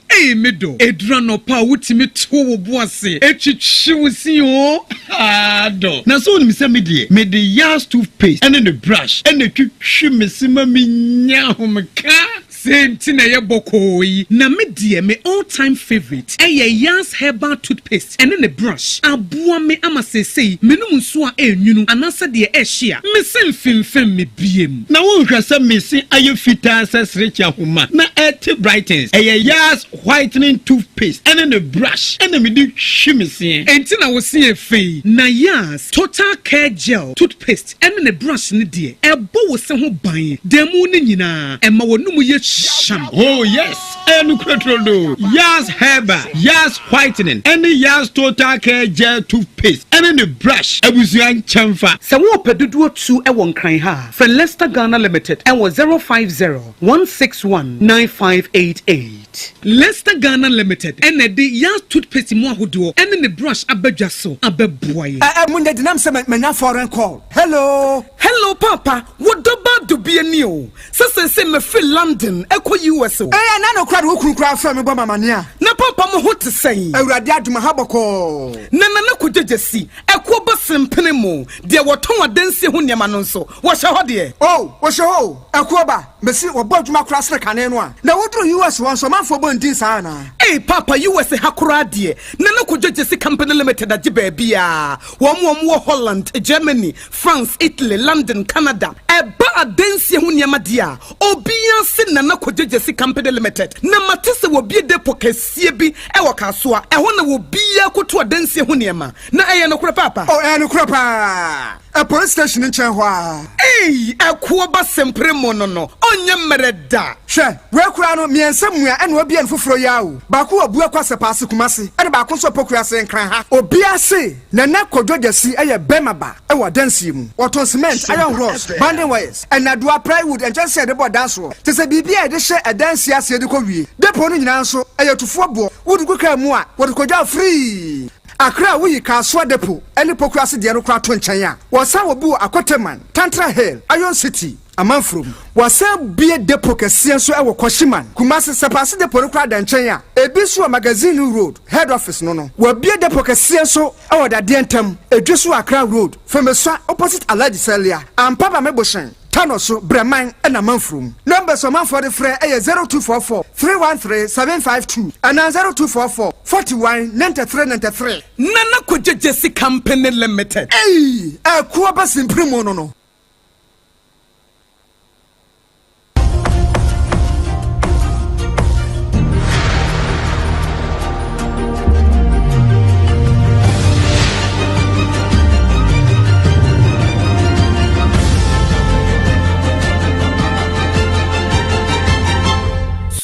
Eh medo. Edrano pa wutimi to boase echichiwusi o ado na so ni se me de yas toothpaste and the brush and the twimesima minya homka senti na ye bokoyi na me de me all time favorite yas herbal toothpaste and the brush aboa me amasesei menum nso a enwunu anasa de ehia me senfimfem me biem na wo hwasa mesi aye fita sesrecha homa na et brightens yas whitening toothpaste and the brush and me di hwimese enti na wo se efei na yas total care gel toothpaste and the brush ne de ebo wo se ho ban demu ne nyina ema wonum ye sham. Oh yes, and Crotrodo, Yas Herbal, Yas Whitening, and the Yas Total Care Gel Toothpaste, and then the brush, Abusian Chamfa. Sawo pedudu 2 e won kan ha. For Leicester Ghana Limited, and was 050-161-9588. Leicester Ghana Limited, and the Yas Toothpaste mo ahodo, and then the brush abedwaso, abeboy. Munde dinam se mena foreign call. Hello. Hello, Papa. What about to be a new? Se me feel London, Echo US. Na no crowd who crowd from me mama nia. Na Papa mo what to say? Awurade aduma haboko. Na kujejesi. Ekwo basem penemo. De woton adanse ho niam no nso. Wo hye ho de. Oh, wo hye ho. Ekwo ba. Mesi wo bodwuma kra sre kane no a. Na wodru US won so manfo bondin sa na. Hey Papa, US hakura de. Na kujejesi company limited agi ba bia. Wo Holland, Germany, France, Italy, London, Canada. Eba adanse ho niam dia. Obia se na kujejesi company limited. Na matese wo bie depo kesie bi e wo kasoa. E ho na wo bia koto adanse ho niam. Na eye no kura Papa. Oh, no kura pa. a police station in Chenhua. Hey, a kuoba sempre monono. Onya mereda. She, where Kurano, me and somewhere and will be in Fufro Yao. Baku of Buakwasa Passu Kumasi, and Bakunso Pokras and Kran. O Biase, Nana Kodoja see a Bemaba, our dancing, or ton cement, iron rods, banding wires, and Nadua plywood and just said about dance. To say BBA, they share a dance here, said the Kobe. The pony answer, a to football, would go cry more, what could you free? Akra we ka so depo ene pokrasi de no krato nkyanya wasa wobu akoteman Tantra Hill Iron City amanfrom wasa bie depo kese so e wo Koshiman Kumasi sepase depo no krada nkyanya ebisu magazine road head office no wa bie depo kese so e wo dade ntam edwesu Akra road femeso opposite Alaji Celia ampaba meboshen Tanoso Breman and a Manfrum. Numbers of for the Frey 0244 313 752 and 0244 41 93 93. Nana Koja Jesse Company Limited. Hey, a Kuabas in Primono.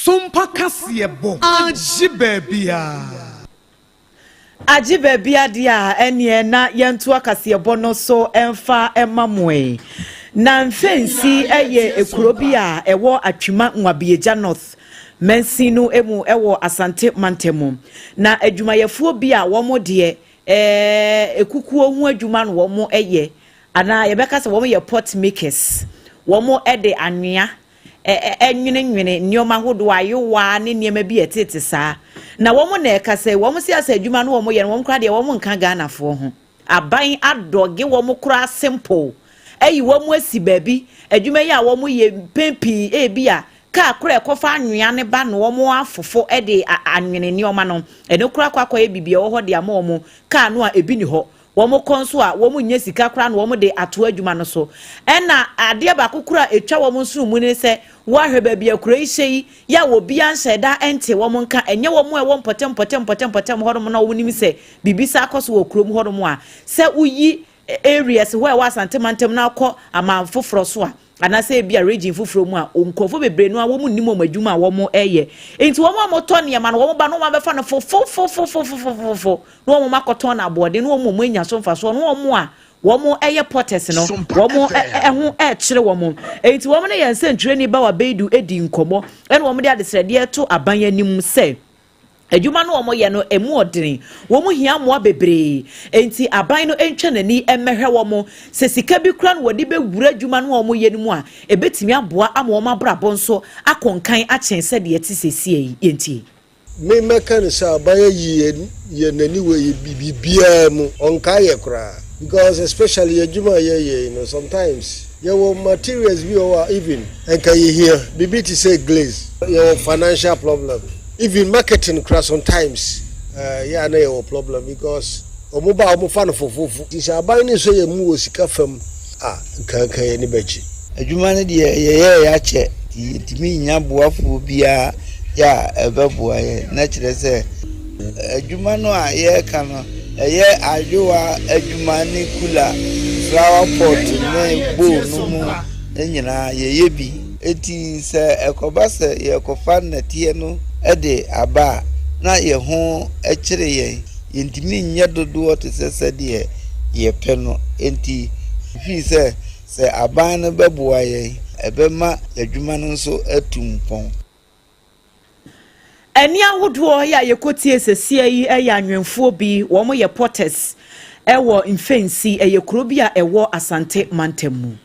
SOMPA Kasiebo. Aji bebia dia enye na yentu akasiebo no so emfa emamwe. Na mfensi eye ekurobi a ewo atwima nwabieja north. Mensinu emu ewo Asante Mantemu. Na adwumayefo bi a womo de ekukuo hu adwuma no womo eye. Ana yebeka se womo ye pot makers. Womo ede anwea enwene nioma hodo ayowa ne niema bi etete saa na womo na ekase womo si asa adwuma no womo ye no womo kra de womo nka Ghana fo ho aban adoge womo kra simple eyi womo asi baabi adwuma yi a womo ye pempi ebia ka kra ekofa anwea ne ba no womo afofo de anwene nioma no ene kra kwakwa ye bibia wo ho de ama womo ka no a ebi ni ho womo konso a womo nya sika kra no womo de ato adwuma no so ena ade ba kokura etwa womo nsu mu ne se wa hwe baabi akura ihyi ya wo bia nhyeda ente womo nka enye womo e wo potem hodom na wo nim se bibisa akoso wo kurom hodom a se uyi areas where was Asante Mantemu na akọ ama foforo so a anase bia region foforo mu a onkofo bebre no a wo mu nim omadwuma a wo mo eye enti wo mo moto ne ma no wo ba no ma befa no fo no wo mo makoto na abode no wo mo anya so mfa so no wo mo a wo mo eye potes no wo mo ho kire wo mo enti wo mo ne yense ntire ni ba wa beidu edi nkomo ene wo mo de adesrede to aban anim se adwuma no omo ye no emu odene wo mu hia mo bebre enti aban no entwa nani emehwe wo mo se sika bi kura no wodi be wura adwuma no omo ye no mu a ebetimi aboa ama wo mabrabo nso akonkan achense de yeti sesie enti me meka sa aban ye nani we bibia mu onka ye kura because especially adwuma ye sometimes your materials we are even and can you hear bibiti say glaze your financial problem. Even marketing crash sometimes, yeah, no problem because omo fan for this abani so ye mu osika fam kan ni bechi adwuma ne de ye che timi nya boafo bia ya ebeboa ye na kire se adwuma no a ye ka no ye adwoa adwuma ne kula flower pot ne bo no mu enyina ye bi eti se ekoba se ye kofa na tie no ede aba na ye ho ekire ye yentimi nya dodo to sese de ye pe no enti fi se aban no beboa ye ebema adwuma no so atumpon eni ahodo ya yekotie sesie yi eya anwenfo bi wo mo ye potters ewo mfensi eyekrobia ewo Asante Mantemu.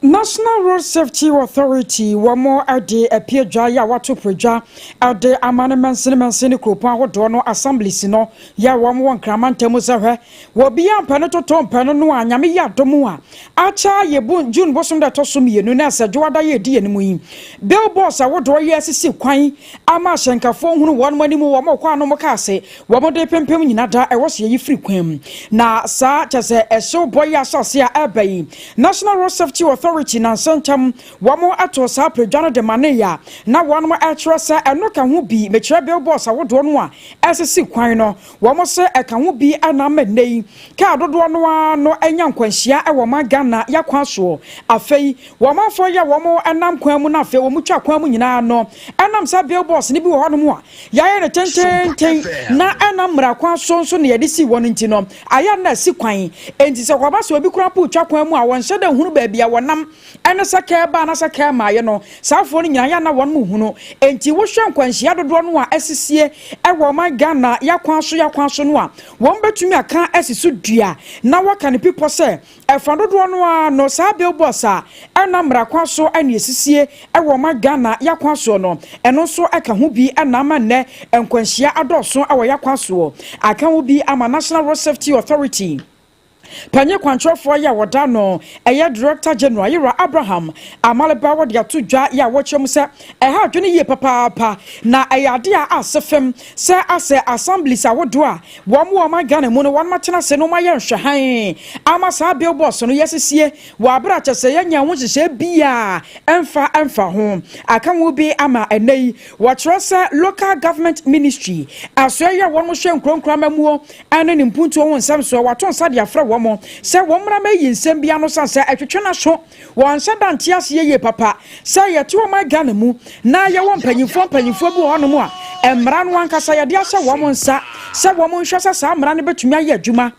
National Road Safety Authority wamo ade apiedwa ya watu proja ade amane mansini kropan hodo no assemblies no ya wamo Mantemu sahwe wobia mpane toto mpane no anyame ya domu a acha yebu June bosom da tosom yenu na sajwada ye di enimu yi billboards awodo ye sisi kwan ama hyenkafo hunu won manimu wamo kwa no mokase wamo de pempem nyina da ewose yi free kwan na sa chese ehyo boy asase a ebai National Road Safety Authority authority na sentam wamo ato sa predwano de maneya na wano atro sa eno ka ho bi mekire billboards awodo no a esisi kwan no wamo se eka ho bi anama nei ka dodo no enya nkwanhia e wo magana yakwa so afei wamo afo ya wamo anam kwan mu na afei wo mutwa kwan mu nyina no anam sa billboards ni bi wo hono mu a yaye ne tenten na anam mra kwan so ne yede si won nti no aya na si kwan enti se kwaba so obi kura pu twa kwan mu a won hyeda hunu ba bia wonam ene saka ba na saka maaye no saafo no nyina ya na won mu hunu enti wo hwe nkwanhia dodo no a esisie e wo magana yakwan so no a won betumi aka esisu dua na waka ne pipo se efa dodo no a no sa billboards a ena mra kwan so ene esisie e wo magana yakwan so no eno so aka ho bi ena ma ne nkwanhia adoso e wo yakwan so aka ho bi ama National Road Safety Authority Panye kwantrofo ya woda no eye Director General Yira Abraham amaleba wode atodwa ya wochem se ha adwene ye papa na ayade a asefem se ase assemblies awodo a wo magana mu no won matena se no maye nhwehan ama sa billboards no yesesie wo abra chese yanya ho hyehyɛ bia emfa ho aka wo bi ama enei wo trose local government ministry aso ya won mo hwe nkronkra mamuo ane ne mpuntu wo nsam so waton sade afra wo se womra mayi nsem bia no sanse atwetwe na so won sada ntiase ye papa se yete wo magana mu na ye wo mpanyimfo bi hono mu a emra no ankasa ye de ase wo mo nsa se wo mo nhwesa sa mra ne betumi aye adwuma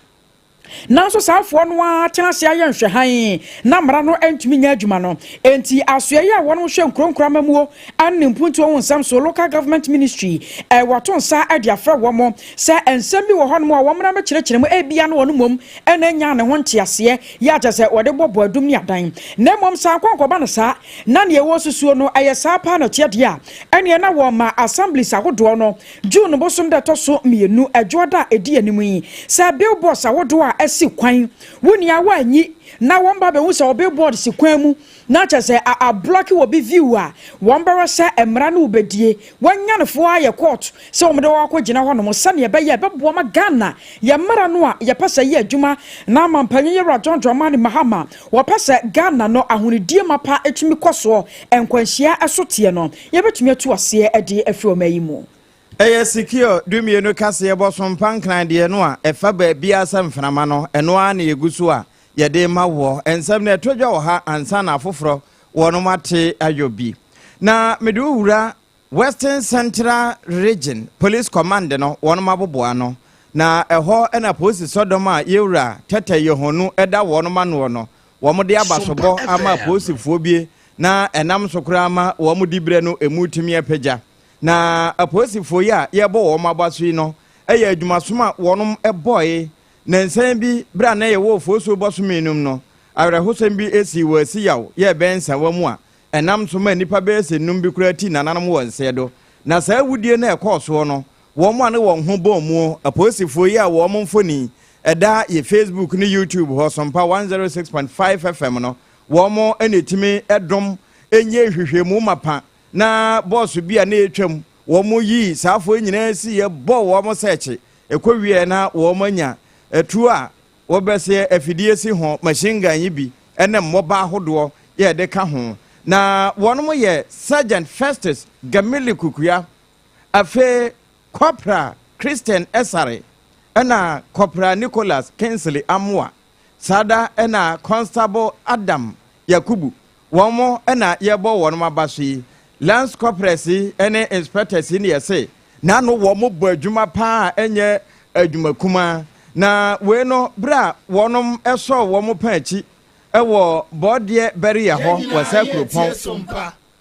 nanso saafo no atena se aye nhwehan na mra no entumi nya adwuma no enti asoye ya wono hwe nkronkra mamuo an mpuntu wo nsam so local government ministry wato nsa ade afra wo mo se ensem bi wo hono mu a wo mra mekyerɛkyerɛ mu ebia no wono mom ena nya ne ho ntease ya kyese wode bobo adum ni adan na mom sa akwankoba no sa na ne wo susuo no aye sa pa na tiade a ene na wo ma assemblies agodo no June bosom da to so mienu adwoda edi animu yi sa billboards agodo a esi kwan wunia wanyi na womba be hu se billboard si kwan mu na kyese a block wo be view a womba ro se emra na ubedie wanya ne fo aye court se omde wa kwagina ho no mo sane be ye bebo ma Ghana ye mara no a ye pasa ye adwuma na mampanye ye John Dramani Mahama wo pasa Ghana no ahunidie mapa etumi koso enkwanhia esote no ye betumi atu ase ade afri omayimu secure dumienu kase ye bosom pankran de no a efa ba bia samframa no eno a na yegusu a ye de ma wo ensem na etodwa wo ha ansa na afoforo wono mate ayobi na medu wura Western Central Region Police Command no wono maboboa no na eho ena police sodom a yewura tete yehonu eda wono mano no wo mo de abasobo ama police fobie na enam sokura ama wo mo dibre no emutumi apagya na aposifo ya yebo wo mabaso yi no eye adwumasoma wonom eboy na nsan bi bra na ye wo foso boso menum no awrehosem bi esi wo asi yaw ye bensa wamu a enam soma nipa be ese num bi kurati nananum wo nsedo na saa wudie na ekoso no wo mo ane wo ho bomu aposifo ya wo mo mfoni eda ye Facebook ni YouTube ho SOMPA 106.5 FM no wo mo enetimi edom enye hwehwemu mapa na boss bia na etwam wo mo yi saafo nyina si ye bo wo mo search ekowie na wo manya etu a wo bese afidie si ho machine gun yi bi ene mmoba ahodo ye de ka ho na wono mo ye Sergeant Festus Gamili Kukuya afe Corporal Christian Esare ena Corporal Nicholas Kinsley Amwa sada ena Constable Adam Yakubu womo ena ye bo wono mabaso Lance Corporesi ene inspectors ni yese na no wo mo bo adwuma pa enye adwuma kuma na we no bra wonom eso wo mo pa achi ewo bodie beria ho wasa kropon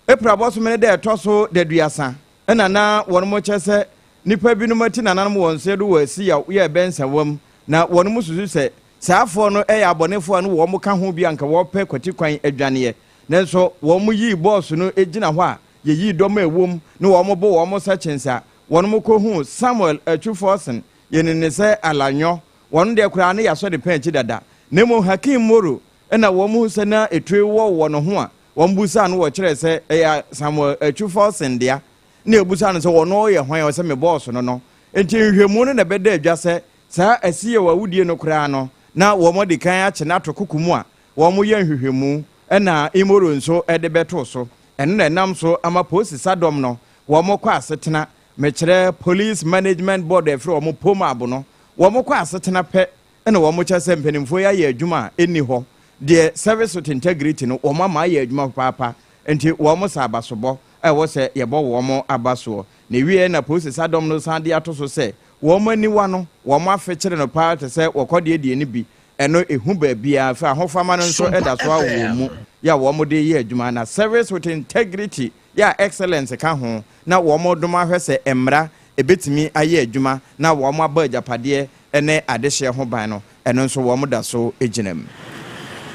epra boso mene de toso de duasa ena na wonom chese nipa binum ati nananum wonse do wasi ya ye bensa wam na wonom susu se saafo no eya abonefo no wo mo ka ho bi anka wo pe kwati kwan adwane nenso wo mo yi boss no ejina ho a ye yi doma ewom no wo mo bo wo mo sechensa wono mo ko hu Samuel Achufosen ye ne se alanyo wono de kura ne yaso de panchi dada nemo Hakim Moro na wo mo se na etwe wo wono ho a wo mbusa no wo kire se ya Samuel Achufosen dia na ebusa no se wono ye hwan wo se me boss no no enti nhwemu no na beda adwa se saa asiye wa wudie no kura no na wo mo de kan ache na to kokumu a wo mo ye nhwehwemu ɛna imoro nso ɛde bɛto so ɛno na ɛnam so ama polisi sadɔm no wɔn kɔ asetena mekyerɛ police management board ɛfiri wɔn poma abo no wɔn kɔ asetena pɛ ɛna wɔn kyɛ sɛ mpanimfoɔ yɛ ayɛ adwuma a ɛnni hɔ deɛ service with integrity no wɔn ama ayɛ adwuma paapa nti wɔn sa abasobɔ ɛwɔ sɛ yɛbɔ wɔn abasoɔ na ewie na polisi sadɔm no san de ato so sɛ wɔn aniwa no wɔn afɛkyerɛ no paa te sɛ wɔkɔ deɛ die ne bi ɛno ehu baabia fa ahofama no nso ɛda so awɔ mu ya wɔn de yɛ adwuma na service with integrity ya excellence ka ho na wɔn dom ahwɛ sɛ mmara ebetimi ayɛ adwuma na wɔn aba agyapadeɛ ɛne adehye ho ban no ɛno nso wɔn da so egyina mu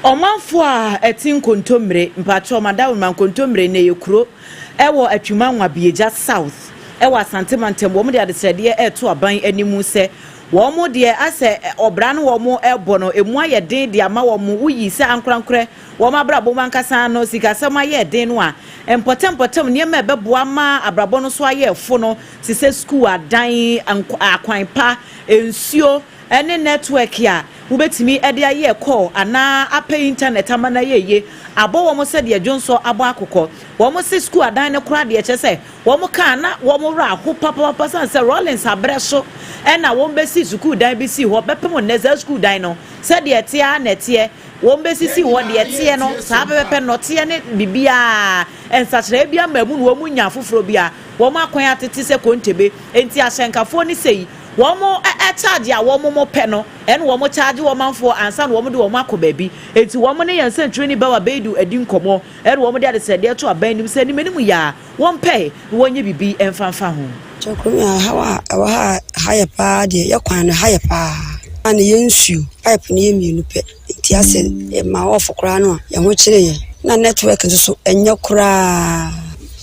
Omanfo a ɛti nkontomre mpacho madawo man nkontomre ne yekuro ɛwɔ atwuma nwabieja south ɛwɔ asante mantem wɔn de adesrɛdeɛ ɛto aban animu sɛ wɔn de asɛ obra no wɔn ɛbɔ no emu ayɛ den de ama wɔn wuyi sɛ ankorankorɛ wɔn abrabɔ man kasa no sikasɛm ayɛ den no a empɔtem nneɛma ɛbɛboa ma abrabɔ no so ayɛ fo no sisɛ school adan akwan pa ensuo ɛne network ya wobetimi ɛde ayɛ call ana apɛ internet amana yeye abɔ wɔn sɛ de adwonso abɔ akokɔ wɔn se school adan ne kora de ɛkyɛ sɛ wɔn ka na wɔn ra ho papa san sɛ Rollins abrɛ so ɛna wɔn bɛsi school dan bi si hɔ bɛpem nɛza school dan no sɛ de ɛtea na ɛteɛ wɔn bɛsisi hɔ de ɛteɛ no saa bɛpɛ no teɛ ne bibia ɛnsakyerɛ bia mamu no wɔn nya foforo bia wɔn akwan atete sɛ kontebe enti ahyɛnkafoɔ ne sɛyi wɔn charge a wɔn mo pɛ no ɛna wɔn charge wɔn manfo ansa na wɔn de wɔn akɔ baabi enti wɔn ne yɛn sɛntwere ni bawa beidu edi nkɔmɔ ɛna wɔn de adesɛdeɛ to aban nim sɛ nim anim ya wɔn pɛ wɔn nye bibi ɛmfanfa ho chokumi hawa ha yɛ paa de yɛ kwan no ha yɛ paa ana yɛn nsuo pipe ne yɛ mienu pɛ enti asɛ ma wɔfo kora no yɛn ho kyerɛ yɛn na network nso so ɛnyɛ kora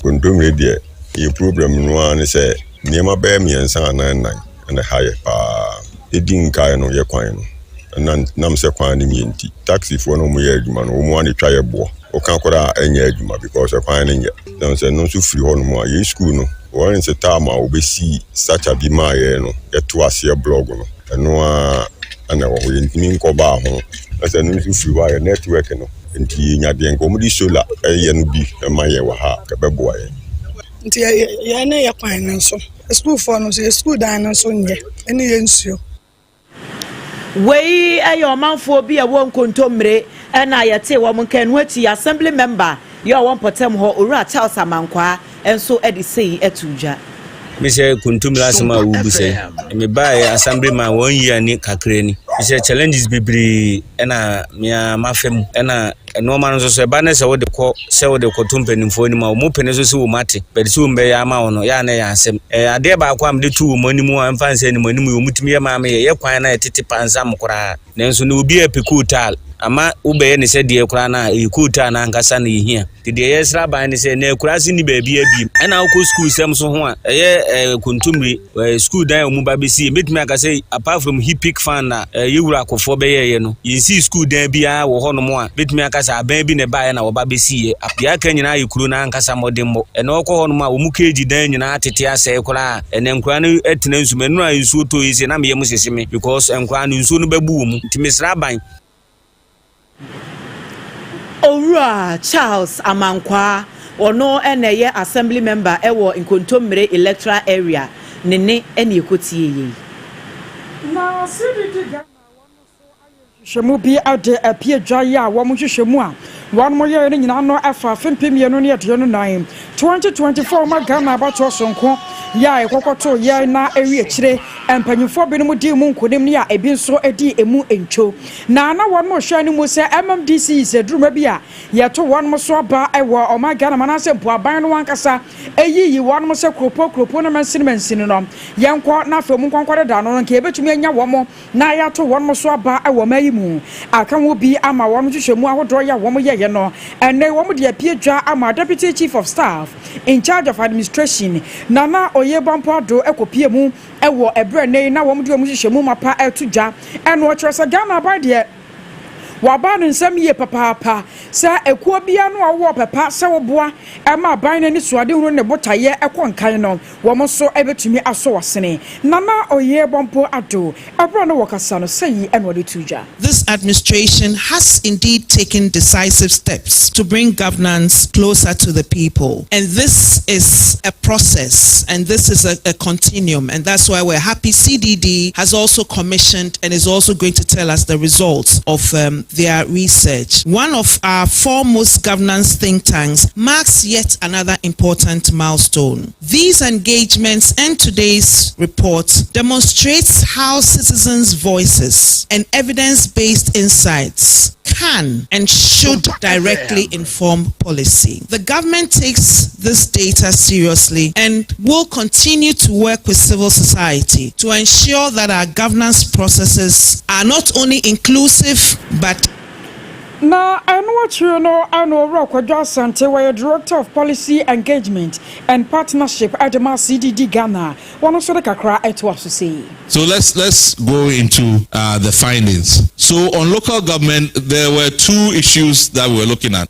kondomre deɛ yɛ problem no an sɛ nneɛma bɛɛ mmiɛnsa anan and the higher edin kai no ye kwan no nam se kwan ni mienti taxi for no mo ye adwuma no mo ani twa ye bo o kan kora anya adwuma because kwan no ye nam se no so free ho no mo ye school no one se time a obesi such a bi ma ye no ye to ase blog no eno ana wo ye ntimi nkoba ho na se no so free wa ye network no nti nya de nko mo di solar ye no bi ma ye wa ha ka bebo ye nti ya na ya kwan no so school for no so school dan no so nye ene ye nsuo wei ayo manfo bi a won kontomre na yete wo mkanu ati assembly member yo won potem ho owura Charles Amankwa enso edisei etudwa me say kontomre asema wo bu say me buy assembly man 1 year ni kakre ni me say challenges bibiri na me mafem na no man so so ba na se wo de ko tumpanimfo ni ma mo pene so se wo mate be se wo mbe ya ma wono ya na ya asem ade ba kwa mde tu wo manimu amfa nse ni manimu yo mutumi ya ma me ye kwan na tete pansa mkora nenso ne obi epikutal ama ube ne se de kura na ekuta na nkasa na ehia de yesra ban ne se na ekura si ni baabi abi na akọ school sem so ho a kontumri school dan omu ba besi metumi aka say apart from hippic fan na yewura akofo be ye no yinsi school dan bia wo ho no mo a metumi aka say aban bi ne ba na wo ba besi ye apia ka nyina yekuru na nkasa modemmo na okọ ho no ma wo mu keji dan nyina atete ase kura ene nkura no etena nsume no a nsuo to yise na me ye mu seseme because nkura no nsuo no babu wo mu ntimisra ban Owura Charles Amankwa ono eneye assembly member ewo Nkontomre electoral area nene ene ekotie yi na CDD Ghana shemu bi ade apie dwaye a wo mo hwehwemu a wan mo ye ne nyina no afa fempem ye no ne ye no 9 2024 ma Ghana abato sonko ya ekokoto ye na ewi ekire empanyufo bi no mu di mu nkonim ne a ebi nso edi emu encho na wan mo hwa ne mu se MMDC se druma bi a ye to wan mo so aba ewo o ma Ghana manase mpo aban no wankasa eyiyi wan mo se kropo na mansin no yenko na fa mu nkonkwade da no nke ebetumi anya wo mo na ya to wan mo so aba ewo mayi mu aka wo bi ama wan hwehwemu ahodo ya wo mo ye no ene wo mo de apie dwa ama deputy chief of staff in charge of administration Nana Oyebampo do ekopie mu ewo ebre nei na wo mo de mu hwehwemu mapa etudwa eno o kyeresa Ghana ba de waba no nsam ye papa sa ekuo bia no awo papa sa woboa ema ban na ni suade huru ne botaye ekonkan no wo mo so ebetumi aso wasene nana oye bompo ado abro no wakasa no sayi enwode tuja. This administration has indeed taken decisive steps to bring governance closer to the people, and this is a process and this is a continuum, and that's why we're happy CDD has also commissioned and is also going to tell us the results of their research. One of our foremost governance think tanks marks yet another important milestone. These engagements and today's report demonstrates how citizens' voices and evidence-based insights can and should directly inform policy. The government takes this data seriously and will continue to work with civil society to ensure that our governance processes are not only inclusive but na anwatru no anoro kwadwa asante were director of policy engagement and partnership at the CDD Ghana one so the kakra eto asose. So let's go into the findings. So on local government there were two issues that we were looking at.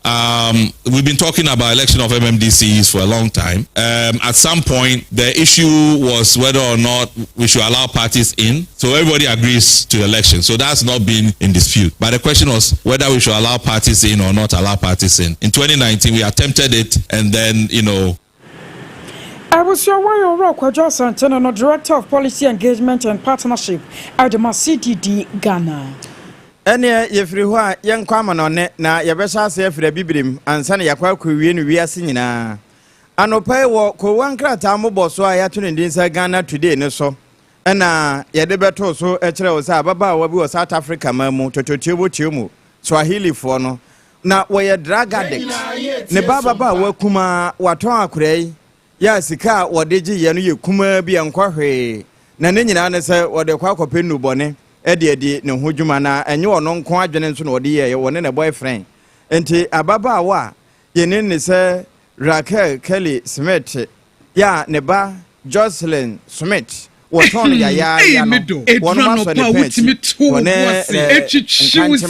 We've been talking about election of MMDCs for a long time. At some point the issue was whether or not we should allow parties in. So everybody agrees to the election. So that's not been in dispute. But the question was whether we should allow parties in or not allow parties in. In 2019 we attempted it, and then I was your way rock Santana, no director of policy engagement and partnership at the CDD Ghana. Ene yefiri ho a yenkwama no ne na yebesha ase afira bibrim ansa na yakwa kwawie no wiase nyina anopai wo ko wankrata moboso a yato ne ndinsa Ghana today ne so ena yede beto so ekire wo sa baba wa bi wo South Africa mamu tototiebo tiemu Swahili for no na we drug addict ne baba wa kuma waton akurei ya sika wodeji ye no ye kuma bi enkwahwe na ne nyina ne se wode kwa kopenu bone ede ne hodwuma na enye wono nko adwene nso na wode ye wone ne boyfriend enti ababa wa ye ne se Raquel Kelly Smith ya ne ba Jocelyn Smith waton ya no one no pa wutimi to wase echichiwusi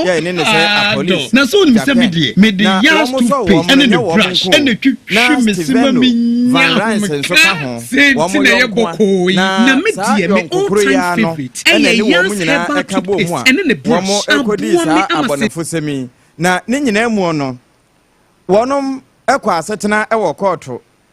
ya ne se police na so ni se mede yas to pay ene ne brush ene twitwi mesima minya so ka ho wo mo ye bokoi na medie me all time favorite ene yas herbal toothpaste ene ne brush wo mo ekodi sa abonefo semi na ne nyina mu no wonom ekwa asetena ewo court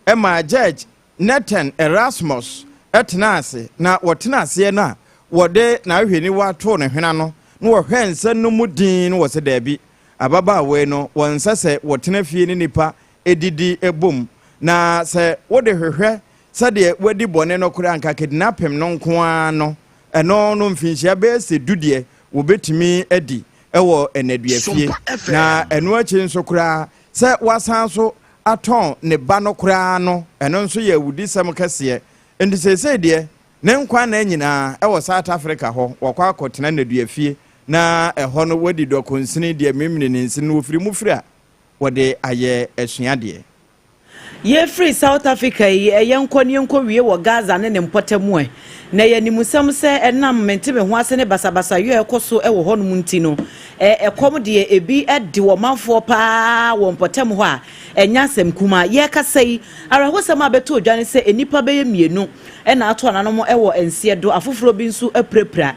ema judge Nathan Erasmus etnase na wotenase na wode na ahweni wato ne hwena no na wohwense no mudin no wose dabi ababa we no wonsese wotena fie ni nipa edidi ebom na se wode hwehwe sade wadi bone no kura anka kidnapem no nko ano eno no mfinhia be se dudie wobetimi adi ewo enadua fie na eno achi nso kura se wasan so aton ne ba no kura no eno nso ye wudisem kase endi sese de ne nkwa na nyina ewo South Africa ho wakwa akotena na duafie na eho no wadi dokonsini de memne ne nsin no ofiri mufira wode aye asuade ye free South Africa ye nkɔ wie wɔ Gaza ne mpɔtemu na ye nimusam sɛ enam mentebe ho ase ne basabasa yo ekoso ɛwɔ hɔ no munti no ekom de ebi ɛde wɔ manfo pa wɔ mpɔtemu hɔ a enya asɛm kuma ye kasai arahosam abeto odwane sɛ enipa beye mienu ɛna ato ananom ɛwɔ ensie do afoforo bi nso aprepra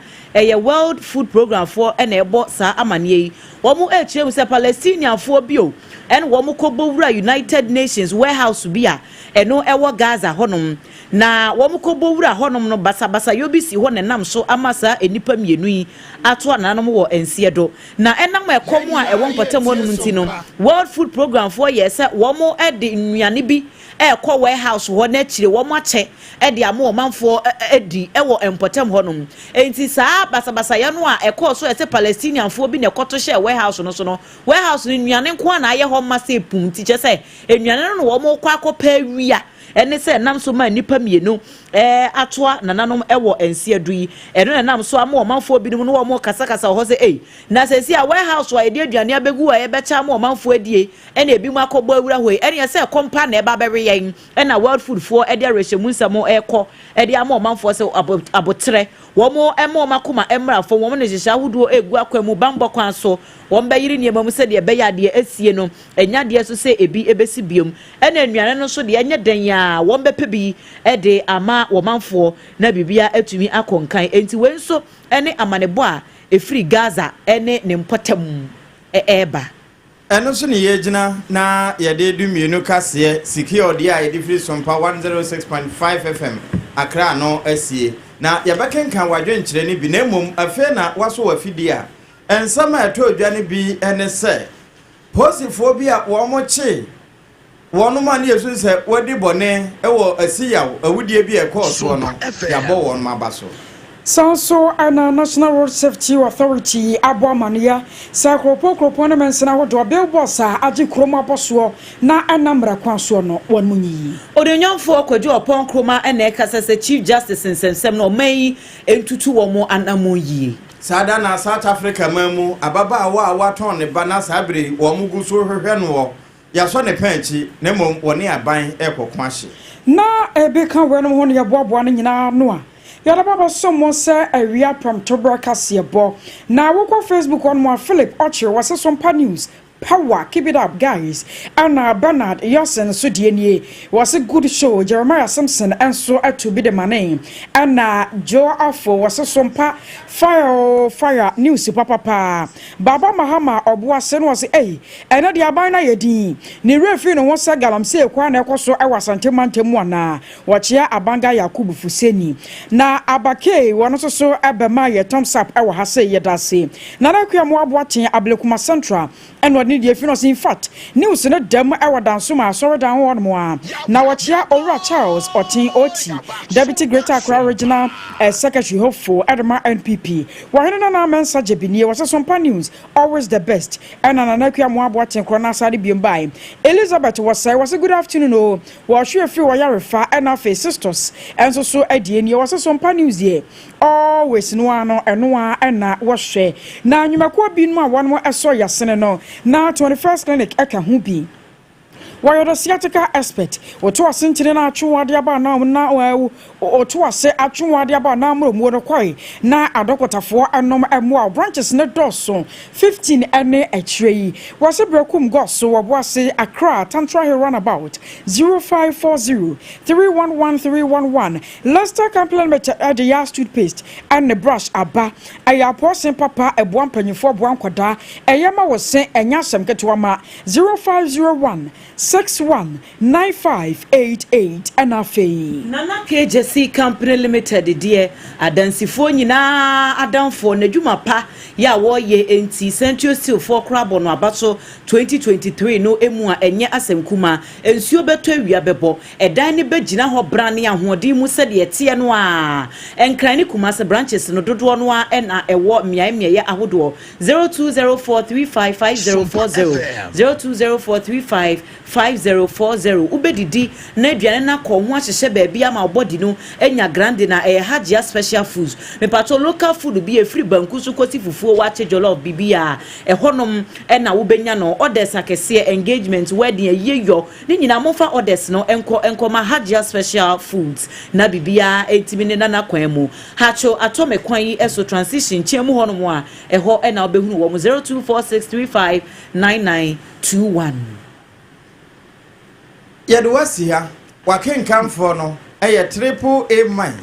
World Food Program for ɛna ɛbɔ saa amane yi wɔn ɛkyerɛ mu sɛ Palestinianfoɔ bio ɛna wɔn kɔbɔ wura United Nations warehouse bi a ɛno ɛwɔ Gaza hɔnom na wɔn kɔbɔ wura hɔnom no basabasa yobi si hɔ nenam so ama saa enipa mienu yi ato ananom wɔ ensie do na ɛnam ɛkɔm a ɛwɔ mpɔtam hɔnom nti no World Food Program for yɛ sɛ wɔn ɛde nnuane bi ɛkɔ warehouse hɔ n'akyire wɔn akyɛ ɛde ama ɔmanfoɔ ɛdi ɛwɔ mpɔtam hɔnom enti saa basabasa ya no a ɛkɔ so ɛsɛ Palestinianfoɔ bi na ɛkɔto hyɛ warehouse no so no warehouse no nnuane nko a na ayɛ hɔ ma sɛ pum ti kyɛ sɛ nnuane no wɔn kɔ akɔpɛ wia ene se nam so ma nipa mienu atoa nananom ewo ensi adui eno nam so ama omanfo binom no wo kasa ho se na sesi a warehouse wa edi aduane abegu a yebecha ama omanfo adie ene ebi mu akọbọ awura hoi ene se kompa na eba bere yen ena world food for edi arehemu nsamo ekọ edi ama omanfo se abotre wo mo ema omakoma emra fo wo mo ne hihya hudo egu akwemu bambo kwan so wo mba yiri niema mu se de be ya de asie no enya de so se ebi ebesi biom ena anuane no so de enya dan ya wo mba pebi ede ama wo manfo na bibia atumi akonkan enti wenso ene amanebo a efiri Gaza ene ne mpotam eba eno so ne yegina na yede dumienu kase secure dia yede free SOMPA 106.5 FM Accra no asie na yabekenkan wadwe nkyere ne bi na mom afe na waso wafidi a ensama eto odwane bi ene se posifo bi a wo mo che wono ma ne yesu se wodi bone ewo asiyaw awudie bi e course no yabo won mabaso Sanso ana National Road Safety Authority aboamania sakropo na mensena hodo billboards agi kroma boso na anamra kwanso no won munyi odonyamfo akwaji opon kroma ene kasese Chief Justice nsensem no mai entutu wo mo anamoyi sada na South Africa mamu ababa awa waton ne bana sabre wo mugu so hwehwe no ya so ne panchi ne mom woni aban ekokwanhye na ebeka wenom ho ne yeboaboa no nyina no a yada baba somo se awia promptobra kasebo na woko Facebook on mo Philip Ocher was SOMPA News power keep it up guys and Bernard Yosen so die was a good show Jeremiah Simpson and so to be the money and Joe Afo was SOMPA fire news papa Baba Mahama obuasen was and the abana yedi ni refi no won galam se kwa na ekoso e wasante mantemu ana wachia abanga Yakubu Fuseni na abake wono so ebema ye thumbs up e wa ha se yedase na na kwamo aboaten Ablekuma Central and the finos in fact news no dem ewadan so ma sorry dan won mo a na wachia Owura Charles Otin Oti Deputy Greater Accra Regional Secretary hopeful Edema NPP wahena na mensa jebinie was SOMPA News always the best and ananakua mo aboaten krona sade biombai Elizabeth was a good afternoon o wa hwe fi wa yarefa and afa sisters and so adieni was SOMPA News here always no ano eno a na wo hwe na nwumako bi no a won mo eso yasene no na 21st clinic eka hu bi why the sciatica expert oto asentire na atwode aba na oto ase atwode aba na amro no kwai na adokotafo anom emo branches ne doso 15 ene atrei wase brekum goso wo ase Accra Tantra runabout 0540 311311 Leicester compliment at the yard toothpaste and the brush aba aya posen papa ebo ampanyifo ebo ankwada eyema wo se enya sem ketewa ma 0501 619588 and afei Nana KJC Company Limited dear adansifo nyina adamfo nadwuma pa ya wo ye enti Central Steel for Crab no abato 2023 no emu a enye asemkuma ensuo beto awia bebo edan ne begina ho brane ahoden mu se de ete no a enkran ne kumase branches no dodo no a na ewo miaye ahodo 0204355040 0204355040 ubedidi na aduane na ko ho ahyehye ba bia ma body no enya grande na hajia special foods me pato local food bi e free banku so kwoti fufuo wa che jollof bibia honom na wo benya no orders akese engagement wedding yeyo ni nyina mofa orders no enko ma hajia special foods na bibia etimi ne na kwan mu hacho atome kwan yi eso transition chemu honom a ho na obehunu wo 0246359921 yedo wasi ha wakenkan fo no triple A mine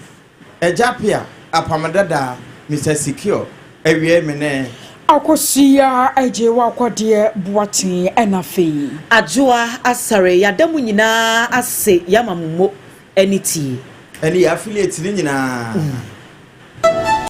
ejapia apamadada Mr. Secure ewie mene akosia eje wakwade buatin enafe ajoa asare yadamu nyina ase yamamumo eniti eni affiliate ni nyina